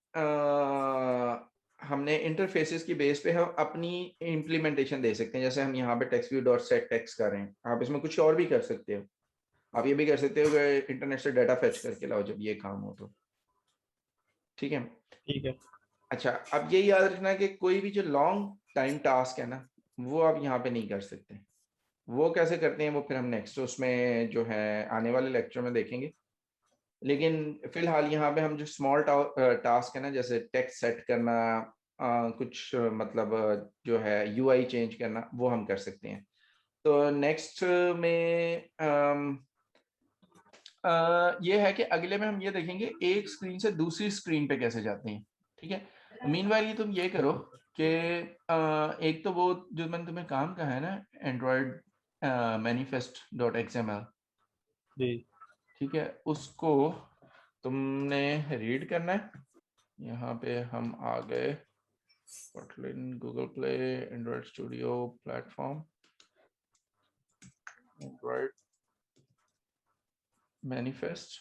हमने इंटरफेसेस की बेस पे हम अपनी इम्प्लीमेंटेशन दे सकते हैं। जैसे हम यहाँ पे text view dot set text कर रहे हैं, आप इसमें कुछ और भी कर सकते हो। आप ये भी कर सकते हो कि इंटरनेट से डाटा फेच करके लाओ जब ये काम हो तो। ठीक है। ठीक है। अच्छा, अब ये याद रखना कि कोई भी जो लॉन्ग टाइम टास्क है ना, वो आप यहाँ पे नहीं कर सकते। वो कैसे करते हैं वो फिर हम नेक्स्ट उसमें जो है आने वाले लेक्चर में देखेंगे। लेकिन फिलहाल यहाँ पे हम जो स्मॉल टास्क है ना, जैसे टेक्स्ट सेट करना, कुछ मतलब जो है यूआई चेंज करना, वो हम कर सकते हैं। तो नेक्स्ट में ये है कि अगले में हम ये देखेंगे एक स्क्रीन से दूसरी स्क्रीन पे कैसे जाते हैं। ठीक है। मीनवाइल ये तुम ये करो कि एक तो वो जो मैंने तुम्हें काम कहा है ना, एंड्रॉयड मैनिफेस्ट डॉट एक्सएमएल, जी। ठीक है, उसको तुमने रीड करना है। यहाँ पे हम आ गए, Kotlin, Google play, Android studio platform, Android manifest.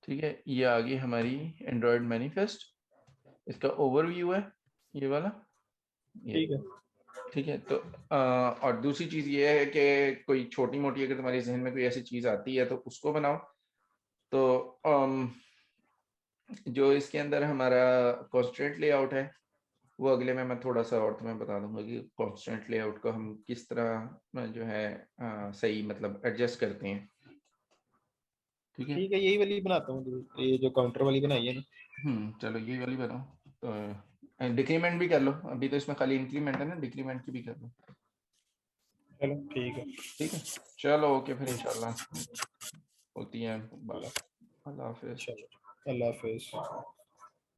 ठीक है, ये आ गई हमारी एंड्रॉयड मैनिफेस्ट। इसका ओवरव्यू है ये वाला, ये। ठीक है। ठीक है। तो और दूसरी चीज ये है कि कोई छोटी मोटी अगर तुम्हारे जहन में कोई ऐसी चीज आती है तो उसको बनाओ। तो जो इसके अंदर हमारा कॉन्स्ट्रेंट लेआउट है, वो अगले में मैं थोड़ा सा और तुम्हें बता दूंगा कि कॉन्स्टेंट लेआउट को हम किस तरह जो है सही मतलब एडजस्ट करते हैं। ठीक है। ठीक है, यही वाली बनाता हूँ ये जो काउंटर वाली बनाई है ना। चलो ये वाली बनाओ। तो डिक्रीमेंट भी कर लो, अभी तो इसमें खाली इंक्रीमेंट है ना, डिक्रीमेंट की भी कर लो। चलो ठीक है। ठीक है। चलो ओके, फिर ठीक। इंशाल्लाह होती है बात। अल्लाह। अल्लाह हाफिज। चलो, अल्लाह हाफिज।